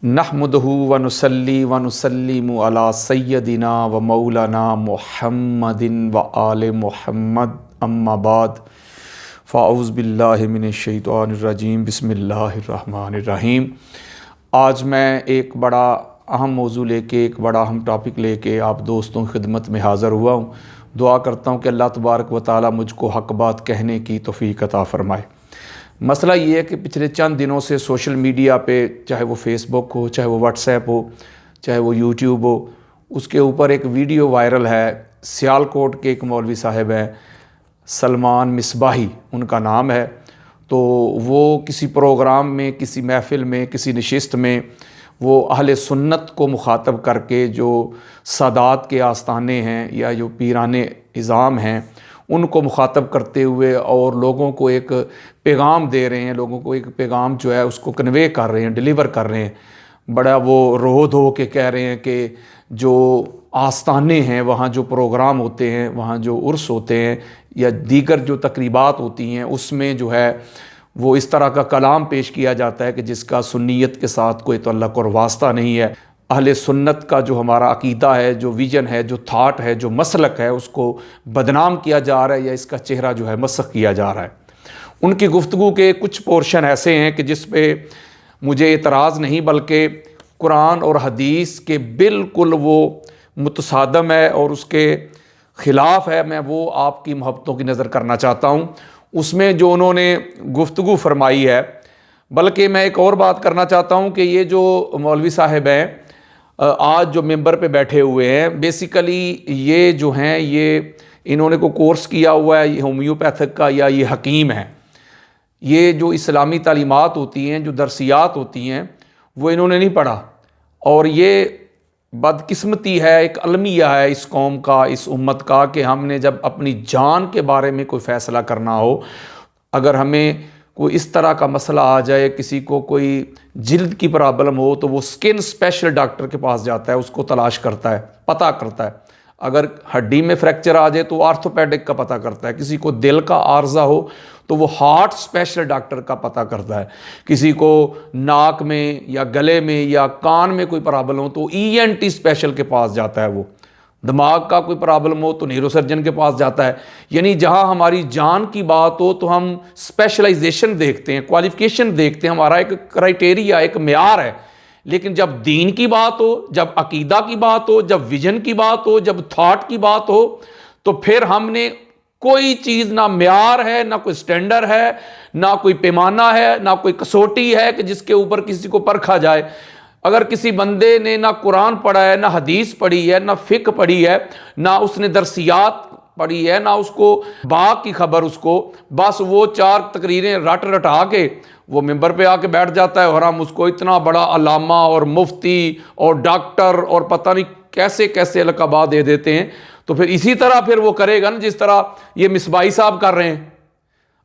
नहमदहु व नुसल्ली व नुसल्लिमु अला सय्यदिना व मौलाना मुहम्मदिन व आले मुहम्मद अम्मा बाद फ़ाउज़ बिल्लाहि मिनश शैतानिर रजीम बिस्मिल्लाहिर्रहमानिर्रहीम। आज मैं एक बड़ा अहम मौजू लेके, एक बड़ा अहम टॉपिक लेके आप दोस्तों की खिदमत में हाज़िर हुआ हूँ। दुआ करता हूँ कि अल्लाह तबारक व तआला मुझको हक़ बात कहने की तौफ़ीक़ अता फ़रमाए। मसला ये है कि पिछले चंद दिनों से सोशल मीडिया पे, चाहे वो फेसबुक हो, चाहे वो व्हाट्सएप हो, चाहे वो यूट्यूब हो, उसके ऊपर एक वीडियो वायरल है। सियालकोट के एक मौलवी साहब हैं, सलमान मिसबाही उनका नाम है। तो वो किसी प्रोग्राम में, किसी महफ़िल में, किसी नशिस्त में वो अहले सुन्नत को मुखातब करके जो सादात के आस्थाने हैं या जो पीराने इज़ाम हैं उनको मुखातब करते हुए और लोगों को एक पैगाम दे रहे हैं, लोगों को एक पैगाम जो है उसको कन्वे कर रहे हैं, डिलीवर कर रहे हैं। बड़ा वो रो धो के कह रहे हैं कि जो आस्थाने हैं, वहाँ जो प्रोग्राम होते हैं, वहाँ जो उर्स होते हैं या दीगर जो तकरीबात होती हैं, उसमें जो है वो इस तरह का कलाम पेश किया जाता है कि जिसका सुन्नियत के साथ कोई तअल्लुक़ और वास्ता नहीं है। अहले सुन्नत का जो हमारा अकीदा है, जो विजन है, जो थाट है, जो मसलक है, उसको बदनाम किया जा रहा है या इसका चेहरा जो है मसख़ किया जा रहा है। उनकी गुफ्तगू के कुछ पोर्शन ऐसे हैं कि जिस पे मुझे एतराज़ नहीं बल्कि कुरान और हदीस के बिल्कुल वो मुतसादम है और उसके ख़िलाफ़ है। मैं वो आपकी मोहब्बतों की नज़र करना चाहता हूँ। उसमें जो उन्होंने गुफ्तगू फरमाई है, बल्कि मैं एक और बात करना चाहता हूँ कि ये जो मौलवी साहब हैं आज जो मेंबर पे बैठे हुए हैं, बेसिकली ये जो हैं ये इन्होंने को कोर्स किया हुआ है, ये होम्योपैथिक का या ये हकीम है। ये जो इस्लामी तालीमात होती हैं, जो दरसियात होती हैं, वो इन्होंने नहीं पढ़ा। और ये बदकिस्मती है, एक अलमिया है इस कौम का, इस उम्मत का, कि हमने जब अपनी जान के बारे में कोई फ़ैसला करना हो, अगर हमें कोई इस तरह का मसला आ जाए, किसी को कोई जिल्द की प्रॉब्लम हो, तो वो स्किन स्पेशल डॉक्टर के पास जाता है, उसको तलाश करता है, पता करता है। अगर हड्डी में फ्रैक्चर आ जाए तो आर्थोपेडिक का पता करता है। किसी को दिल का आर्जा हो तो वो हार्ट स्पेशल डॉक्टर का पता करता है। किसी को नाक में या गले में या कान में कोई प्रॉब्लम हो तो ENT स्पेशल के पास जाता है। वो दिमाग का कोई प्रॉब्लम हो तो न्यूरोसर्जन के पास जाता है। यानी जहां हमारी जान की बात हो तो हम स्पेशलाइजेशन देखते हैं, क्वालिफिकेशन देखते हैं, हमारा एक क्राइटेरिया, एक म्यार है। लेकिन जब दीन की बात हो, जब अकीदा की बात हो, जब विजन की बात हो, जब थॉट की बात हो, तो फिर हमने कोई चीज़ ना म्यार है, ना कोई स्टैंडर्ड है, ना कोई पैमाना है, ना कोई कसौटी है कि जिसके ऊपर किसी को परखा जाए। अगर किसी बंदे ने ना कुरान पढ़ा है, ना हदीस पढ़ी है, ना फ़िक़्ह पढ़ी है, ना उसने दरसियात पढ़ी है, ना उसको बाग की खबर, उसको बस वो 4 तकरीरें रटा के वो मेंबर पे आके बैठ जाता है और हम उसको इतना बड़ा अल्लामा और मुफ्ती और डॉक्टर और पता नहीं कैसे कैसे लक़बात दे देते हैं। तो फिर इसी तरह फिर वो करेगा ना जिस तरह ये मिसबाही साहब कर रहे हैं।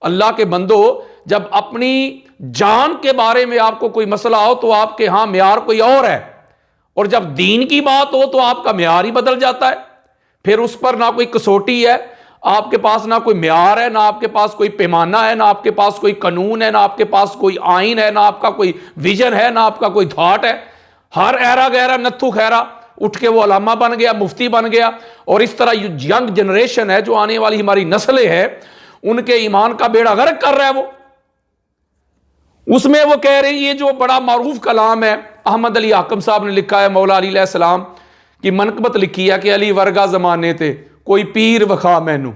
अल्लाह के बंदो, जब अपनी जान के बारे में आपको कोई मसला हो तो आपके यहाँ म्यार कोई और है, और जब दीन की बात हो तो आपका म्यार ही बदल जाता है। फिर उस पर ना कोई कसौटी है, आपके पास ना कोई म्यार है, ना आपके पास कोई पैमाना है, ना आपके पास कोई कानून है, ना आपके पास कोई आइन है, ना आपका कोई विजन है, ना आपका कोई थॉट है। हर ऐरा गहरा नत्थु खैरा उठ के वो अलामा बन गया, मुफ्ती बन गया। और इस तरह यंग जनरेशन है, जो आने वाली हमारी नस्लें हैं, उनके ईमान का बेड़ा गर्क कर रहा है। वो उसमें वो कह रही है, जो बड़ा मारूफ कलाम है, अहमद अली हाकम साहब ने लिखा है, मौला अली अलैहिस्सलाम की मनकबत लिखी है कि अली वर्गा जमाने थे कोई पीर वखा मैनू,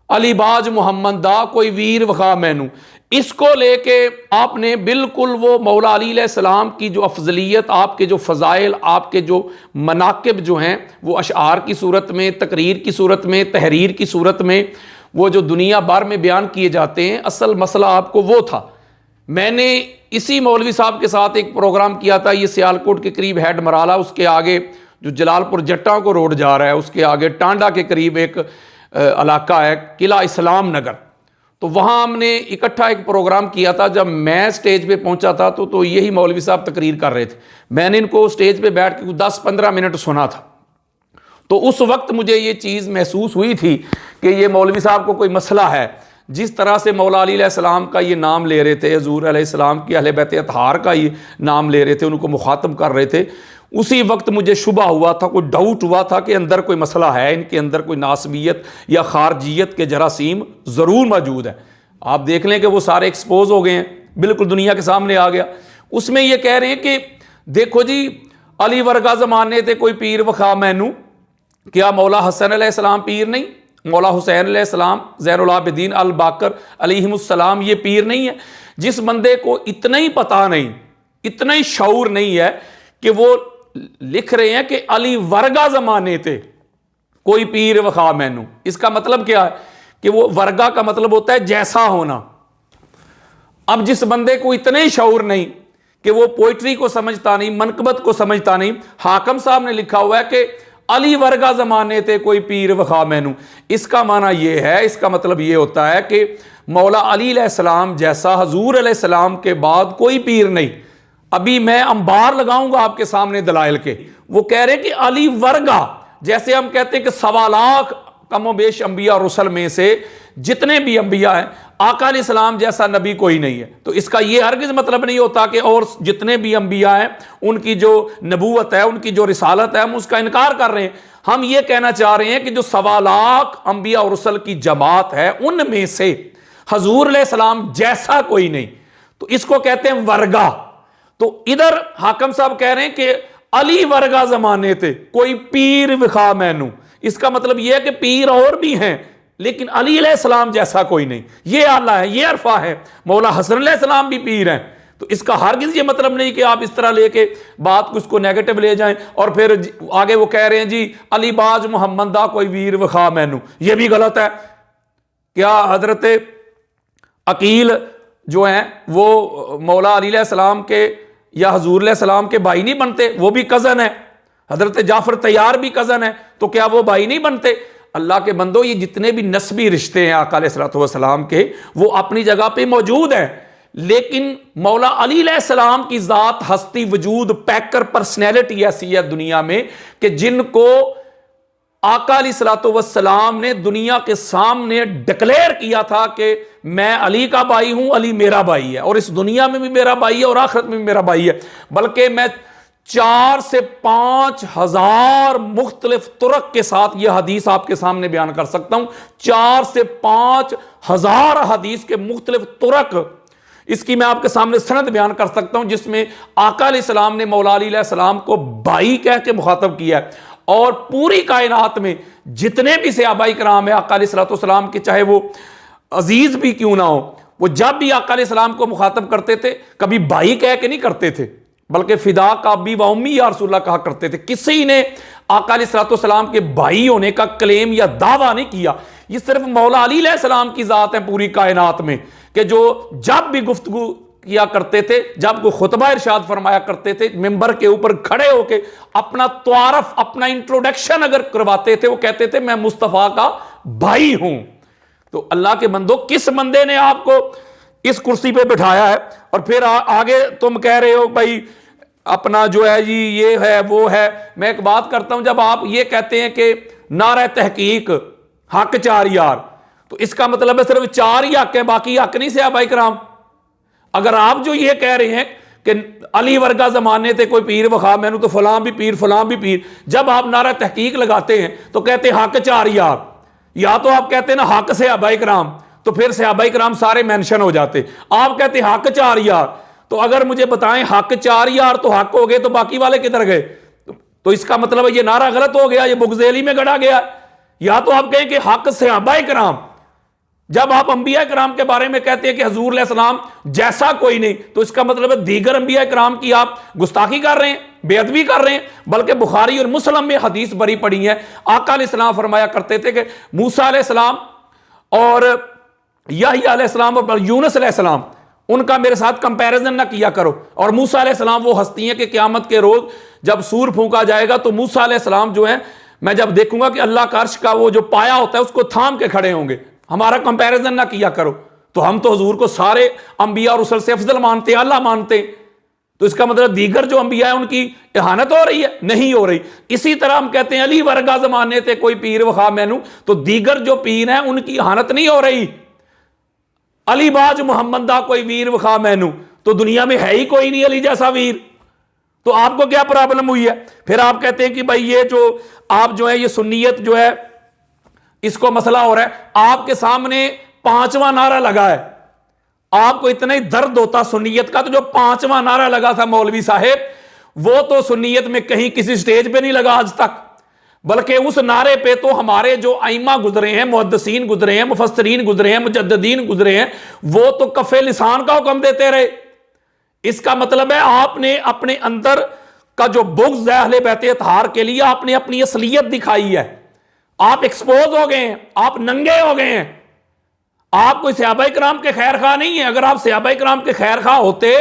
अली बाज मोहम्मद दा कोई वीर वखा मैनू। इसको लेके आपने बिल्कुल वो मौला अली अलैहिस्सलाम की जो अफजलियत, आपके जो फ़ज़ाइल, आपके जो मनाकिब जो हैं, वो अशआर की सूरत में, तकरीर की सूरत में, तहरीर की सूरत में, वो जो दुनिया भर में बयान किए जाते हैं। असल मसला आपको वो था। मैंने इसी मौलवी साहब के साथ एक प्रोग्राम किया था, ये सियालकोट के करीब हेड मराला, उसके आगे जो जलालपुर जट्टा को रोड जा रहा है, उसके आगे टांडा के करीब एक इलाका है, किला इस्लाम नगर। तो वहाँ हमने इकट्ठा एक प्रोग्राम किया था। जब मैं स्टेज पे पहुँचा था तो यही मौलवी साहब तकरीर कर रहे थे। मैंने इनको स्टेज पे बैठ के 10-15 मिनट सुना था। तो उस वक्त मुझे ये चीज़ महसूस हुई थी कि ये मौलवी साहब को कोई मसला है, जिस तरह से मौला अली अलैहिस्सलाम का ये नाम ले रहे थे, हुज़ूर अलैहिस्सलाम की अहले बैत अतहार का ये नाम ले रहे थे, उनको मुखातब कर रहे थे, उसी वक्त मुझे शुबा हुआ था, कोई डाउट हुआ था कि अंदर कोई मसला है, इनके अंदर कोई नासबियत या खारजियत के जरासीम ज़रूर मौजूद है। आप देख लें कि वो सारे एक्सपोज हो गए हैं, बिल्कुल दुनिया के सामने आ गया। उसमें ये कह रहे हैं कि देखो जी, अली वर्गा ज़माने थे कोई पीर वखा मैनू, क्या मौला हसन अलैहिस्सलाम पीर नहीं? मौला हुसैन अलैहिस्सलाम, ज़ैनुल आबिदीन अल बाकर अलैहिमुस्सलाम ये पीर नहीं है? जिस बंदे को इतना ही पता नहीं, इतना ही शऊर नहीं है कि वो लिख रहे हैं कि अली वर्गा ज़माने थे कोई पीर वखा मैनू, इसका मतलब क्या है कि वो वर्गा का मतलब होता है जैसा होना। अब जिस बंदे को इतना ही शऊर नहीं कि वो पोइट्री को समझता नहीं, मनकबत को समझता नहीं, हाकम साहब ने लिखा हुआ है कि अली वर्गा ज़माने थे कोई पीर वखा मैनू, इसका माना ये है, इसका मतलब ये होता है कि मौला अली अलैहिस्सलाम जैसा हुज़ूर अलैहिस्सलाम के बाद कोई पीर नहीं। अभी मैं अंबार लगाऊंगा आपके सामने दलाइल के, वो कह रहे कि अली वर्गा, जैसे हम कहते हैं कि 1.25 लाख कमोबेश अंबिया रुसल में से जितने भी अंबिया हैं, आका अलैहिस्सलाम जैसा नबी कोई नहीं है। तो इसका ये हरगिज़ मतलब नहीं होता कि और जितने भी अंबिया हैं उनकी जो नबूवत है, उनकी जो रिसालत है, हम उसका इनकार कर रहे हैं। हम ये कहना चाह रहे हैं कि जो 1.25 लाख अंबिया और रुसल की जमात है, उनमें से हुज़ूर अलैहिस्सलाम जैसा कोई नहीं, तो इसको कहते हैं वर्गा। तो इधर हाकम साहब कह रहे हैं कि अली वर्गा ज़माने थे कोई पीर विखा मैनू, इसका मतलब यह है कि पीर और भी हैं, लेकिन अली अलैहिस्सलाम जैसा कोई नहीं। ये आला है, ये अरफा है। मौला हसन अलैहिस्सलाम भी पीर हैं। तो इसका हरगिज़ ये मतलब नहीं कि आप इस तरह लेके बात को उसको नेगेटिव ले जाएं और फिर आगे वो कह रहे हैं जी अली बाज मोहम्मद दा कोई वीर वखा मैनू, ये भी गलत है। क्या हजरत अकील जो हैं वो मौला अली अलैहिस्सलाम के या हुज़ूर अलैहिस्सलाम के भाई नहीं बनते? वो भी कज़न है। हजरत जाफर तैयार भी कज़न है, तो क्या वो भाई नहीं बनते? अल्लाह के बंदो, ये जितने भी नस्बी रिश्ते हैं आका अलैहिस्सलातु वस्सलाम के, वो अपनी जगह पे मौजूद हैं, लेकिन मौला अली अलैहिस्सलाम की ज़ात, हस्ती, वजूद, पैकर पर्सनैलिटी ऐसी है दुनिया में कि जिनको आका अलैहिस्सलातु वस्सलाम ने दुनिया के सामने डिक्लेयर किया था कि मैं अली का भाई हूं, अली मेरा भाई है, और इस दुनिया में भी मेरा भाई है और आखिरत में भी मेरा भाई है। बल्कि मैं 4 से 5 हजार मुख्तलिफ तुरक के साथ यह हदीस आपके सामने बयान कर सकता हूं। 4 से 5 हजार हदीस के मुख्तलिफ तुरक, इसकी मैं आपके सामने सनद बयान कर सकता हूं, जिसमें आका अलैहिस्सलाम ने मौला अली अलैहिस्सलाम को भाई कह के मुखातब किया है। और पूरी कायनात में जितने भी सहाबाए किराम है आका अलैहिस्सलाम के, चाहे वो अजीज भी क्यों ना हो, वो जब भी आका अलैहिस्सलाम को मुखातब करते थे कभी भाई कह के नहीं करते थे, बल्कि फिदा का अब्बी व उम्मी या रसूलल्लाह कहा करते थे। किसी ने आका अलैहिस्सलाम के भाई होने का क्लेम या दावा नहीं किया। ये सिर्फ मौला अली अलैहिस्सलाम की ज़ात है पूरी कायनात में कि जो जब भी गुफ्तगू किया करते थे, जब कोई खुतबा इरशाद फरमाया करते थे, मिंबर के ऊपर खड़े होकर अपना तारफ, अपना इंट्रोडक्शन अगर करवाते थे, वो कहते थे मैं मुस्तफ़ा का भाई हूं। तो अल्लाह के बंदो, किस बंदे ने आपको इस कुर्सी पे बिठाया है? और फिर आगे तुम कह रहे हो भाई अपना जो है जी ये है वो है। मैं एक बात करता हूं, जब आप ये कहते हैं कि नारा तहकीक हक 4 यार, तो इसका मतलब है सिर्फ 4 ही हक है, बाकी हक नहीं सहाबाए किराम। अगर आप जो ये कह रहे हैं कि अली वर्गा जमाने थे कोई पीर वखा मैनू, तो फलां भी पीर फलां भी पीर, जब आप नारा तहकीक लगाते हैं तो कहते हैं हक 4 यार, या तो आप कहते हैं ना हक सहाबाए किराम, तो फिर सहाबाए किराम सारे मेंशन हो जाते। आप कहते हैं हक 4 यार, तो अगर मुझे बताएं हक 4 यार तो हक हो गए, तो बाकी वाले किधर गए? तो इसका मतलब है ये नारा गलत हो गया, ये बुगजेली में गढ़ा गया। या तो आप कहें कि हक सहाबाए किराम, जब आप अंबिया किराम के बारे में कहते हैं कि हुजूर अलैहिस्सलाम जैसा कोई नहीं, तो इसका मतलब है दीगर अंबिया किराम की आप गुस्ताखी कर रहे हैं, बेअदबी कर रहे हैं। बल्कि बुखारी और मुस्लिम में हदीस बरी पड़ी है, आका अलैहिस्सलाम फरमाया करते थे कि मूसा अलैहिस्सलाम और यहया अलैहिस्सलाम और यूनुस अलैहिस्सलाम, उनका मेरे साथ कंपैरिजन ना किया करो। और मूसा अलैहिस्सलाम वो हस्ती हैं कि क़यामत के रोज जब सूर फूंका जाएगा तो मूसा अलैहिस्सलाम जो है, मैं जब देखूंगा कि अल्लाह का अर्श का वो जो पाया होता है उसको थाम के खड़े होंगे। हमारा कंपैरिजन ना किया करो। तो हम तो हुजूर को सारे अंबिया और रुसल से अफजल मानते हैं, अल्लाह मानते हैं। तो इसका मतलब दीगर जो अंबिया है उनकी इहानत हो रही है? नहीं हो रही। इसी तरह हम कहते हैं अली वर्गा जमाने थे कोई पीर वखा मैनू, तो दीगर जो पीर हैं उनकी इहानत नहीं हो रही। अली बाज मोहम्मद दा कोई वीर वखा मैनू, तो दुनिया में है ही कोई नहीं अली जैसा वीर, तो आपको क्या प्रॉब्लम हुई है? फिर आप कहते हैं कि भाई ये जो आप जो है ये सुन्नियत जो है इसको मसला हो रहा है। आपके सामने 5वां नारा लगा है, आपको इतना ही दर्द होता सुन्नियत का, तो जो 5वां नारा लगा था मौलवी साहेब, वो तो सुन्नियत में कहीं किसी स्टेज पे नहीं लगा आज तक, बल्कि उस नारे पे तो हमारे जो आइमा गुजरे हैं, मुहद्दिसीन गुजरे हैं, मुफस्सिरीन गुजरे हैं, मुजद्दिदीन गुजरे हैं, वो तो कफे लिसान का हुक्म देते रहे। इसका मतलब है आपने अपने अंदर का जो बुग़्ज़ है अहले बैत अतहार के लिए, आपने अपनी असलियत दिखाई है, आप एक्सपोज हो गए हैं, आप नंगे हो गए हैं। आप कोई सहाबा इकराम के खैर खा नहीं है। अगर आप सहाबा इकराम के खैर खा होते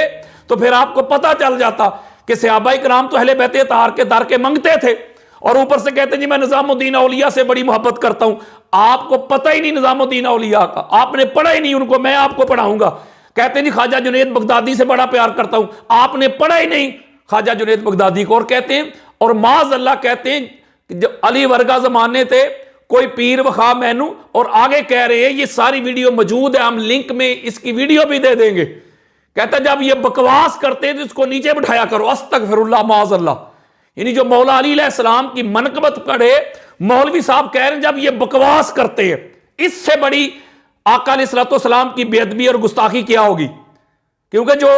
तो फिर आपको पता चल जाता कि सहाबा इकराम तो अहले बैत अतहार के दर के मंगते थे, और ऊपर से कहते जी मैं निजामुद्दीन औलिया से बड़ी मोहब्बत करता हूं। आपको पता ही नहीं निजामुद्दीन औलिया का, आपने पढ़ा ही नहीं उनको, मैं आपको पढ़ाऊंगा। कहते जी ख्वाजा जुनैद बगदादी से बड़ा प्यार करता हूं, आपने पढ़ा ही नहीं ख्वाजा जुनैद बगदादी को। और कहते हैं, और माज अल्लाह कहते हैं जब अली वर्गा जमाने थे कोई पीर वखा मैनू, और आगे कह रहे हैं, ये सारी वीडियो मौजूद है, हम लिंक में इसकी वीडियो भी दे देंगे। कहता जब ये बकवास करते हैं तो इसको नीचे बिठाया करो, अस्तगफिरुल्लाह माज अल्लाह। यानी जो मौला अली अलैहिस्सलाम की मनकबत पढ़े मौलवी साहब कह रहे हैं जब ये बकवास करते हैं, इससे बड़ी आका अलैहिस्सलाम की बेअदबी और गुस्ताखी क्या होगी? क्योंकि जो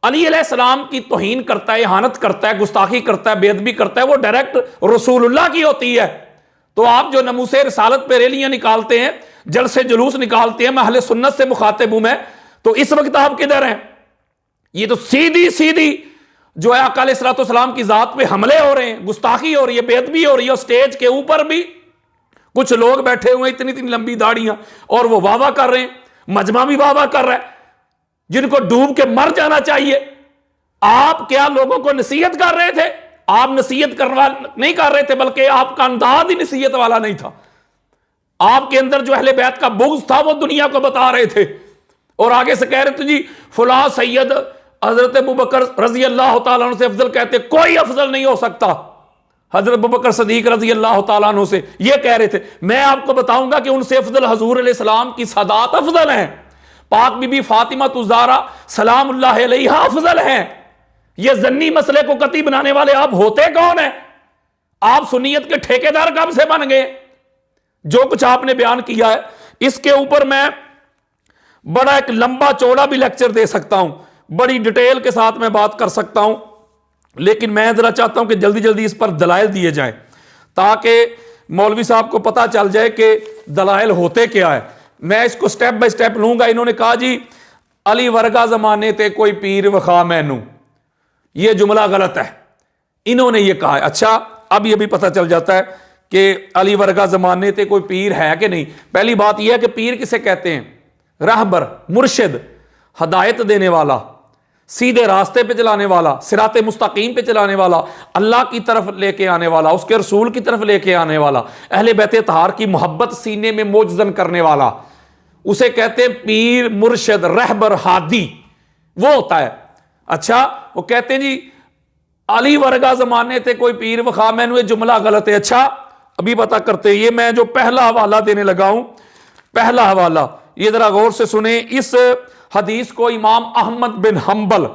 अली अलैहिस्सलाम की तौहीन करता है, इहानत करता है, गुस्ताखी करता है, बेअदबी करता है, वो डायरेक्ट रसूलुल्लाह की होती है। तो आप जो नमूसे रिसालत पे रैलियां निकालते हैं, जलसे जुलूस निकालते हैं, मैं अहले सुन्नत से मुखातिब हूं मैं, तो इस वक्त आप किधर हैं? ये तो सीधी सीधी जो है आका अलैहिस्सलाम की जात पे हमले हो रहे हैं, गुस्ताखी हो रही है, बेअदबी हो रही है। और स्टेज के ऊपर भी कुछ लोग बैठे हुए हैं, इतनी इतनी लंबी दाढ़ियां, और वो वाह वाह कर रहे हैं, मजमा भी वाह वाह कर रहा है, जिनको डूब के मर जाना चाहिए। आप क्या लोगों को नसीहत कर रहे थे? आप नसीहत करवा नहीं कर रहे थे, बल्कि आपका अंदाज ही नसीहत वाला नहीं था। आपके अंदर जो अहले बैत का बुग़्ज़ था वो दुनिया को बता रहे थे, और आगे से कह रहे थे जी फुला सैयद हजरत अबू बकर रजी अल्लाह तआला अन्हु से अफजल, कहते कोई अफजल नहीं हो सकता हजरत अबू बकर सदीक रजी अल्लाह तआला अन्हु से, ये कह रहे थे। मैं आपको बताऊंगा कि उनसे अफजल हुजूर अलैहिस्सलाम की सादात अफजल हैं, पाक बीबी फातिमा तुज़ारा सलामुल्लाह अलैहा अफजल हैं। ये जन्नी मसले को कती बनाने वाले आप होते कौन है? आप सुन्नियत के ठेकेदार कब से बन गए? जो कुछ आपने बयान किया है इसके ऊपर मैं बड़ा एक लंबा चौड़ा भी लेक्चर दे सकता हूं, बड़ी डिटेल के साथ मैं बात कर सकता हूं, लेकिन मैं जरा चाहता हूं कि जल्दी जल्दी इस पर दलाइल दिए जाएं ताकि मौलवी साहब को पता चल जाए कि दलाइल होते क्या है। मैं इसको स्टेप बाय स्टेप लूंगा। इन्होंने कहा जी अली वर्गा जमाने थे कोई पीर वखा मैनू, ये जुमला गलत है, इन्होंने ये कहा है। अच्छा, अब ये भी पता चल जाता है कि अली वर्गा जमाने थे कोई पीर है कि नहीं। पहली बात यह है कि पीर किसे कहते हैं? रहबर, मुर्शिद, हदायत देने वाला, सीधे रास्ते पे चलाने वाला, सिराते मुस्तकीम पे चलाने वाला, अल्लाह की तरफ लेके आने वाला, उसके रसूल की तरफ लेके आने वाला, अहले बैत तहार की मोहब्बत सीने में मोजजन करने वाला, उसे कहते हैं पीर, मुर्शिद, रहबर, हादी, वो होता है। अच्छा, वो कहते हैं जी अली वर्गा जमाने थे कोई पीर वखा मैनू, ये जुमला गलत है। अच्छा, अभी पता करते हैं। ये मैं जो पहला हवाला देने लगा हूं, पहला हवाला ये जरा गौर से सुने। इस हदीस को इमाम अहमद बिन हंबल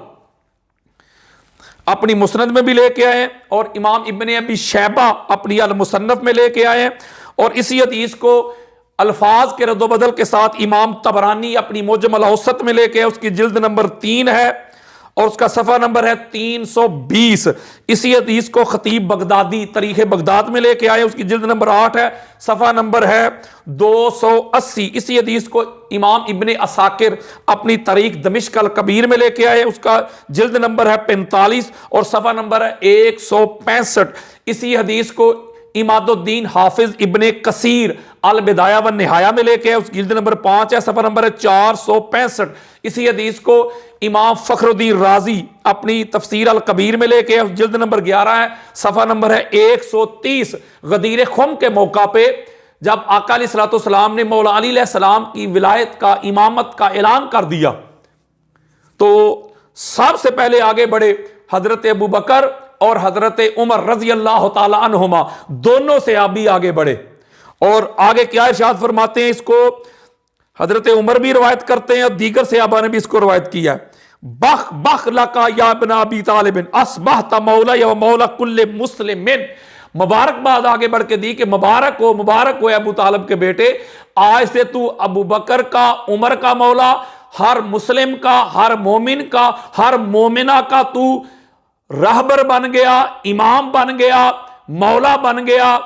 अपनी मुसनद में भी लेके आए और इमाम इब्ने अबी शैबा अपनी अल मुसन्नफ में लेके आए, और इसी हदीस को अल्फाज के रद्दोबदल के साथ इमाम तबरानी अपनी मुजम अल औसत में लेके आए। उसकी जिल्द नंबर 3 है और उसका सफ़ा नंबर है 320। इसी हदीस को खतीब बगदादी तारीख़ बगदाद में लेके आए, उसकी जिल्द नंबर 8 है, सफ़ा नंबर है 280। इसी हदीस को इमाम इब्ने असाकिर अपनी तारीख़ दमिश्क अल कबीर में लेके आए, उसका जिल्द नंबर है 45 और सफ़ा नंबर है 165। इसी हदीस को इमादुद्दीन हाफिज इब्ने कसीर अल बिदाया व निहाया में लेके आए, उसकी जिल्द नंबर 5 है, सफ़ा नंबर है 465। इसी हदीस को इमाम फखरुद्दीन राजी अपनी तफसीर अल कबीर में लेके आए, जिल्द नंबर 11 है, सफ़ा नंबर है 130। गदीर खुम के मौका पे जब आका अलैहिस्सलाम ने मौला अली अलैहिस्सलाम की विलायत का, इमामत का ऐलान कर दिया, तो सबसे पहले आगे बढ़े हजरत अबू बकर और हजरत उमर रजी अल्लाह तआला अन्हुमा, दोनों से आप भी आगे बढ़े। और आगे क्या इरशाद फरमाते हैं, इसको हजरत उमर भी रवायत करते हैं और दीगर सहाबा ने भी इसको रवायत किया है। बख बख लका या इब्न अबी तालिब अस्बहत मौला या मौला कुल्ले मुस्लिमिन। मुबारकबाद आगे बढ़ के दी कि मुबारक हो अबू तालिब के बेटे, आज से तू अबू बकर का, उमर का मौला, हर मुस्लिम का, हर मोमिन का, हर मोमिना का तू रहबर बन गया, इमाम बन गया, मौला बन गया,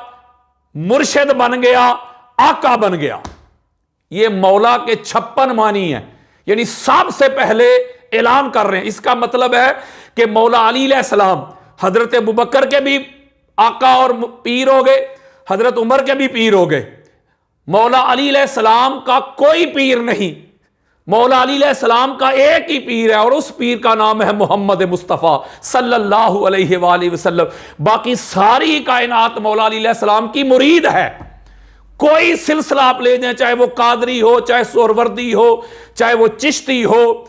मुर्शिद बन गया, आका बन गया। ये मौला के 56 मानी है, यानी सबसे पहले ऐलान कर रहे हैं। इसका मतलब है कि मौला अली अलैहिस्सलाम हजरत अबू बकर के भी आका और पीर हो गए, हजरत उमर के भी पीर हो गए। मौला अली अलैहिस्सलाम का कोई पीर नहीं, मौला अली अलैहिस्सलाम का एक ही पीर है और उस पीर का नाम है मोहम्मद मुस्तफ़ा सल्लल्लाहु अलैहि वसल्लम। बाकी सारी कायनात मौला अली अलैहिस्सलाम की मुरीद है। कोई सिलसिला आप ले जाएं, चाहे वो कादरी हो, चाहे सोहरवर्दी हो, चाहे वो चिश्ती हो,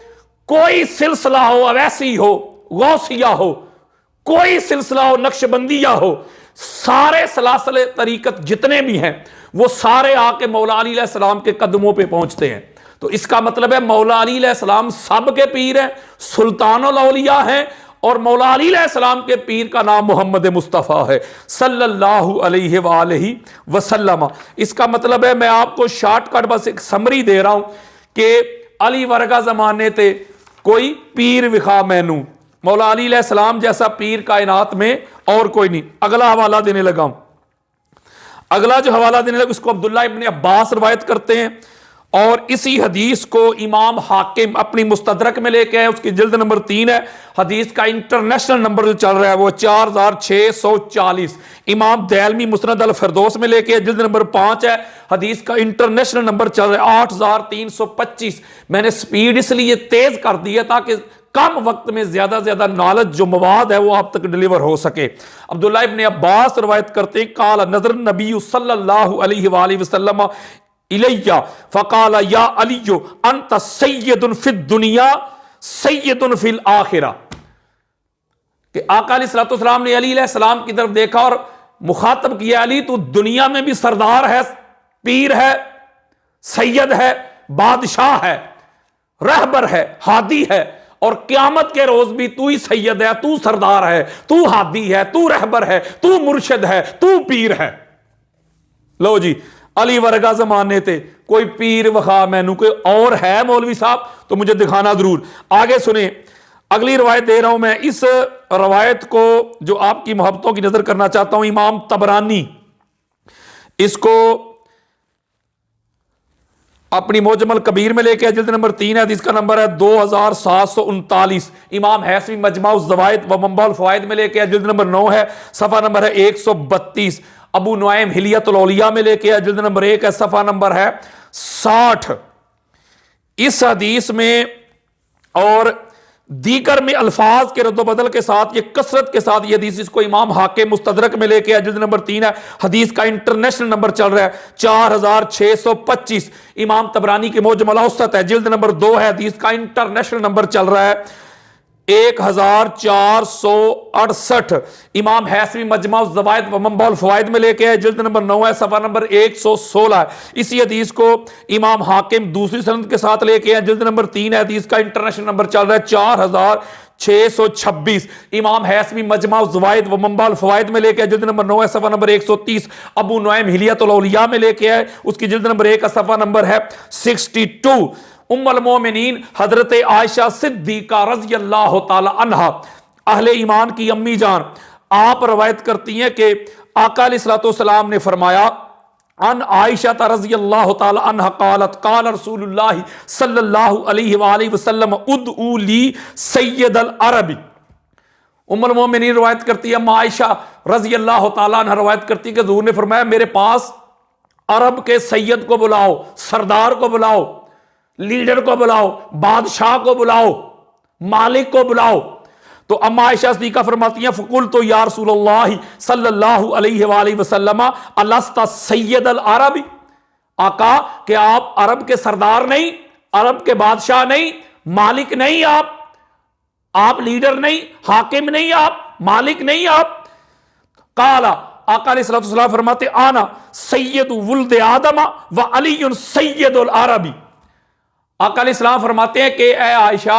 कोई सिलसिला हो, अवैसी हो, गौसिया हो, कोई सिलसिला हो, नक्शबंदिया हो, सारे सलासिल तरीकत जितने भी हैं वो सारे आके मौला अली अलैहिस्सलाम के कदमों पे पहुंचते हैं। तो इसका मतलब है मौला अली अलैहिस्सलाम सब के पीर हैं, सुल्तानुल औलिया हैं, और मौला अली अलैहिस्सलाम के पीर का नाम मोहम्मद मुस्तफ़ा है सल्लल्लाहु अलैहि वसल्लम। इसका मतलब है मैं आपको शॉर्टकट बस एक समरी दे रहा हूं कि अली वर्गा जमाने थे कोई पीर विखा मैनू, मौला अली अलैहिस्सलाम जैसा पीर कायनात में और कोई नहीं। अगला हवाला देने लगा हूं। अगला जो हवाला देने लगा उसको अब्दुल्ला इब्न अब्बास रवायत करते हैं, और इसी हदीस को इमाम हाकिम अपनी मुस्तदरक में लेके आए, उसकी जिल्द नंबर 3 है। हदीस का इंटरनेशनल नंबर जो चल रहा है वो 4640। इमाम दैलमी मुस्नद अल फिरदौस में लेके जिल्द नंबर 5 है। हदीस का इंटरनेशनल नंबर चल रहा है 8325। मैंने स्पीड इसलिए तेज कर दी है ताकि कम वक्त में ज्यादा से ज्यादा नॉलेज जो मवाद है वो आप तक डिलीवर हो सके। अब्दुल्ला इब्न अब्बास रवायत करते हैं, काल नजर नबी सल्लल्लाहु अलैहि वसल्लम इलैया फकाला या अलियो अंत सय्यदुन फिद दुनिया सय्यदुन फिल आखिरा। कि आका अलैहिस्सलातु वस्सलाम ने अली अलैहिस्सलाम की तरफ देखा और मुखातब किया, अली तू दुनिया में भी सरदार है, पीर है, सैयद है, बादशाह है, रहबर है, हादी है, और क़यामत के रोज भी तू ही सैयद है, तू सरदार है, तू हादी है, तू रहबर है, तू मुर्शिद है, तू पीर है। लो जी, अली वर्गा जमाने थे कोई पीर वखा मैनू कोई और है मौलवी साहब तो मुझे दिखाना जरूर। आगे सुने, अगली रवायत दे रहा हूं मैं। इस रवायत को जो आपकी मोहब्बतों की नजर करना चाहता हूं, इमाम तबरानी इसको अपनी मोजमल कबीर में लेके जिल्द नंबर 3 है, जिसका नंबर है 2739। इमाम हैसमी मजमा ज़वाइद व मंबाउल फ़वाइद में लेके जिल्द नंबर 9 है, सफ़ा नंबर है 132। अबू नुआइम हिलियतुल औलिया में लेके जिल्द नंबर 1 है, सफ़ा नंबर है 60। इस हदीस में और दीगर में अल्फाज के रद्दबदल के साथ, ये कसरत के साथ ये हदीस, इसको इमाम हाकिम मुस्तदरक में लेके जिल्द नंबर 3 है। हदीस का इंटरनेशनल नंबर चल रहा है 4625। इमाम तबरानी की मोजमल औसत है, जिल्द नंबर 2 है। हदीस का इंटरनेशनल नंबर चल रहा है 1468। इमाम हैसमी मजमा ज़वाइद व मंबाउल फ़वाइद में लेके है, जिल्द नंबर 9 है, सफ़ा नंबर 116 है। इसी हदीस को इमाम हाकिम दूसरी सनद के साथ लेके है, जिल्द नंबर 3 है। हदीस का इंटरनेशनल नंबर चल रहा है 4626। इमाम हैसमी मजमा ज़वाइद व मंबाउल फ़वाइद में लेके है, जिल्द नंबर 9 है, सफ़ा नंबर 130। अबू नुआइम हिलियतुल औलिया में लेके है, उसकी जिल्द नंबर 1 का सफ़ा नंबर है 62। उम्मुल मोमिनीन हजरत आयशा सिद्दीका रज़ी अल्लाह ताला अन्हा, अहले ईमान की अम्मी जान, आप रवायत करती हैं कि आका अलैहिस्सलातु वस्सलाम ने फरमाया, अन आयशा रज़ियल्लाहु ताला अन्हा क़ालत क़ाल रसूलुल्लाह सल्लल्लाहु अलैहि वसल्लम उदऊ ली सय्यदल अरबी। उम्मुल मोमिनीन रवायत करती है, अम्मा आयशा रज़ियल्लाहु ताला अन्हा रवायत करती है कि हुज़ूर ने फरमाया, मेरे पास अरब के सैयद को बुलाओ, सरदार को बुलाओ, लीडर को बुलाओ, बादशाह को बुलाओ, मालिक को बुलाओ। तो अम्मा आयशा सिद्दीक़ा फरमाती हैं, फ़कुल तो या रसूलल्लाह सल्लल्लाहु अलैहि वसल्लम अलस्ता सय्यदल अरबी, आका कि आप अरब के सरदार नहीं, अरब के बादशाह नहीं, मालिक नहीं, आप लीडर नहीं, हाकिम नहीं, आप मालिक नहीं, आप। काला आका अलैहिस्सलाम फरमाते, आना सय्यदु वुल्द आदम व अलीयुन सय्यदुल अरबी। आका अलैहिस्सलाम फरमाते हैं कि ए आयशा,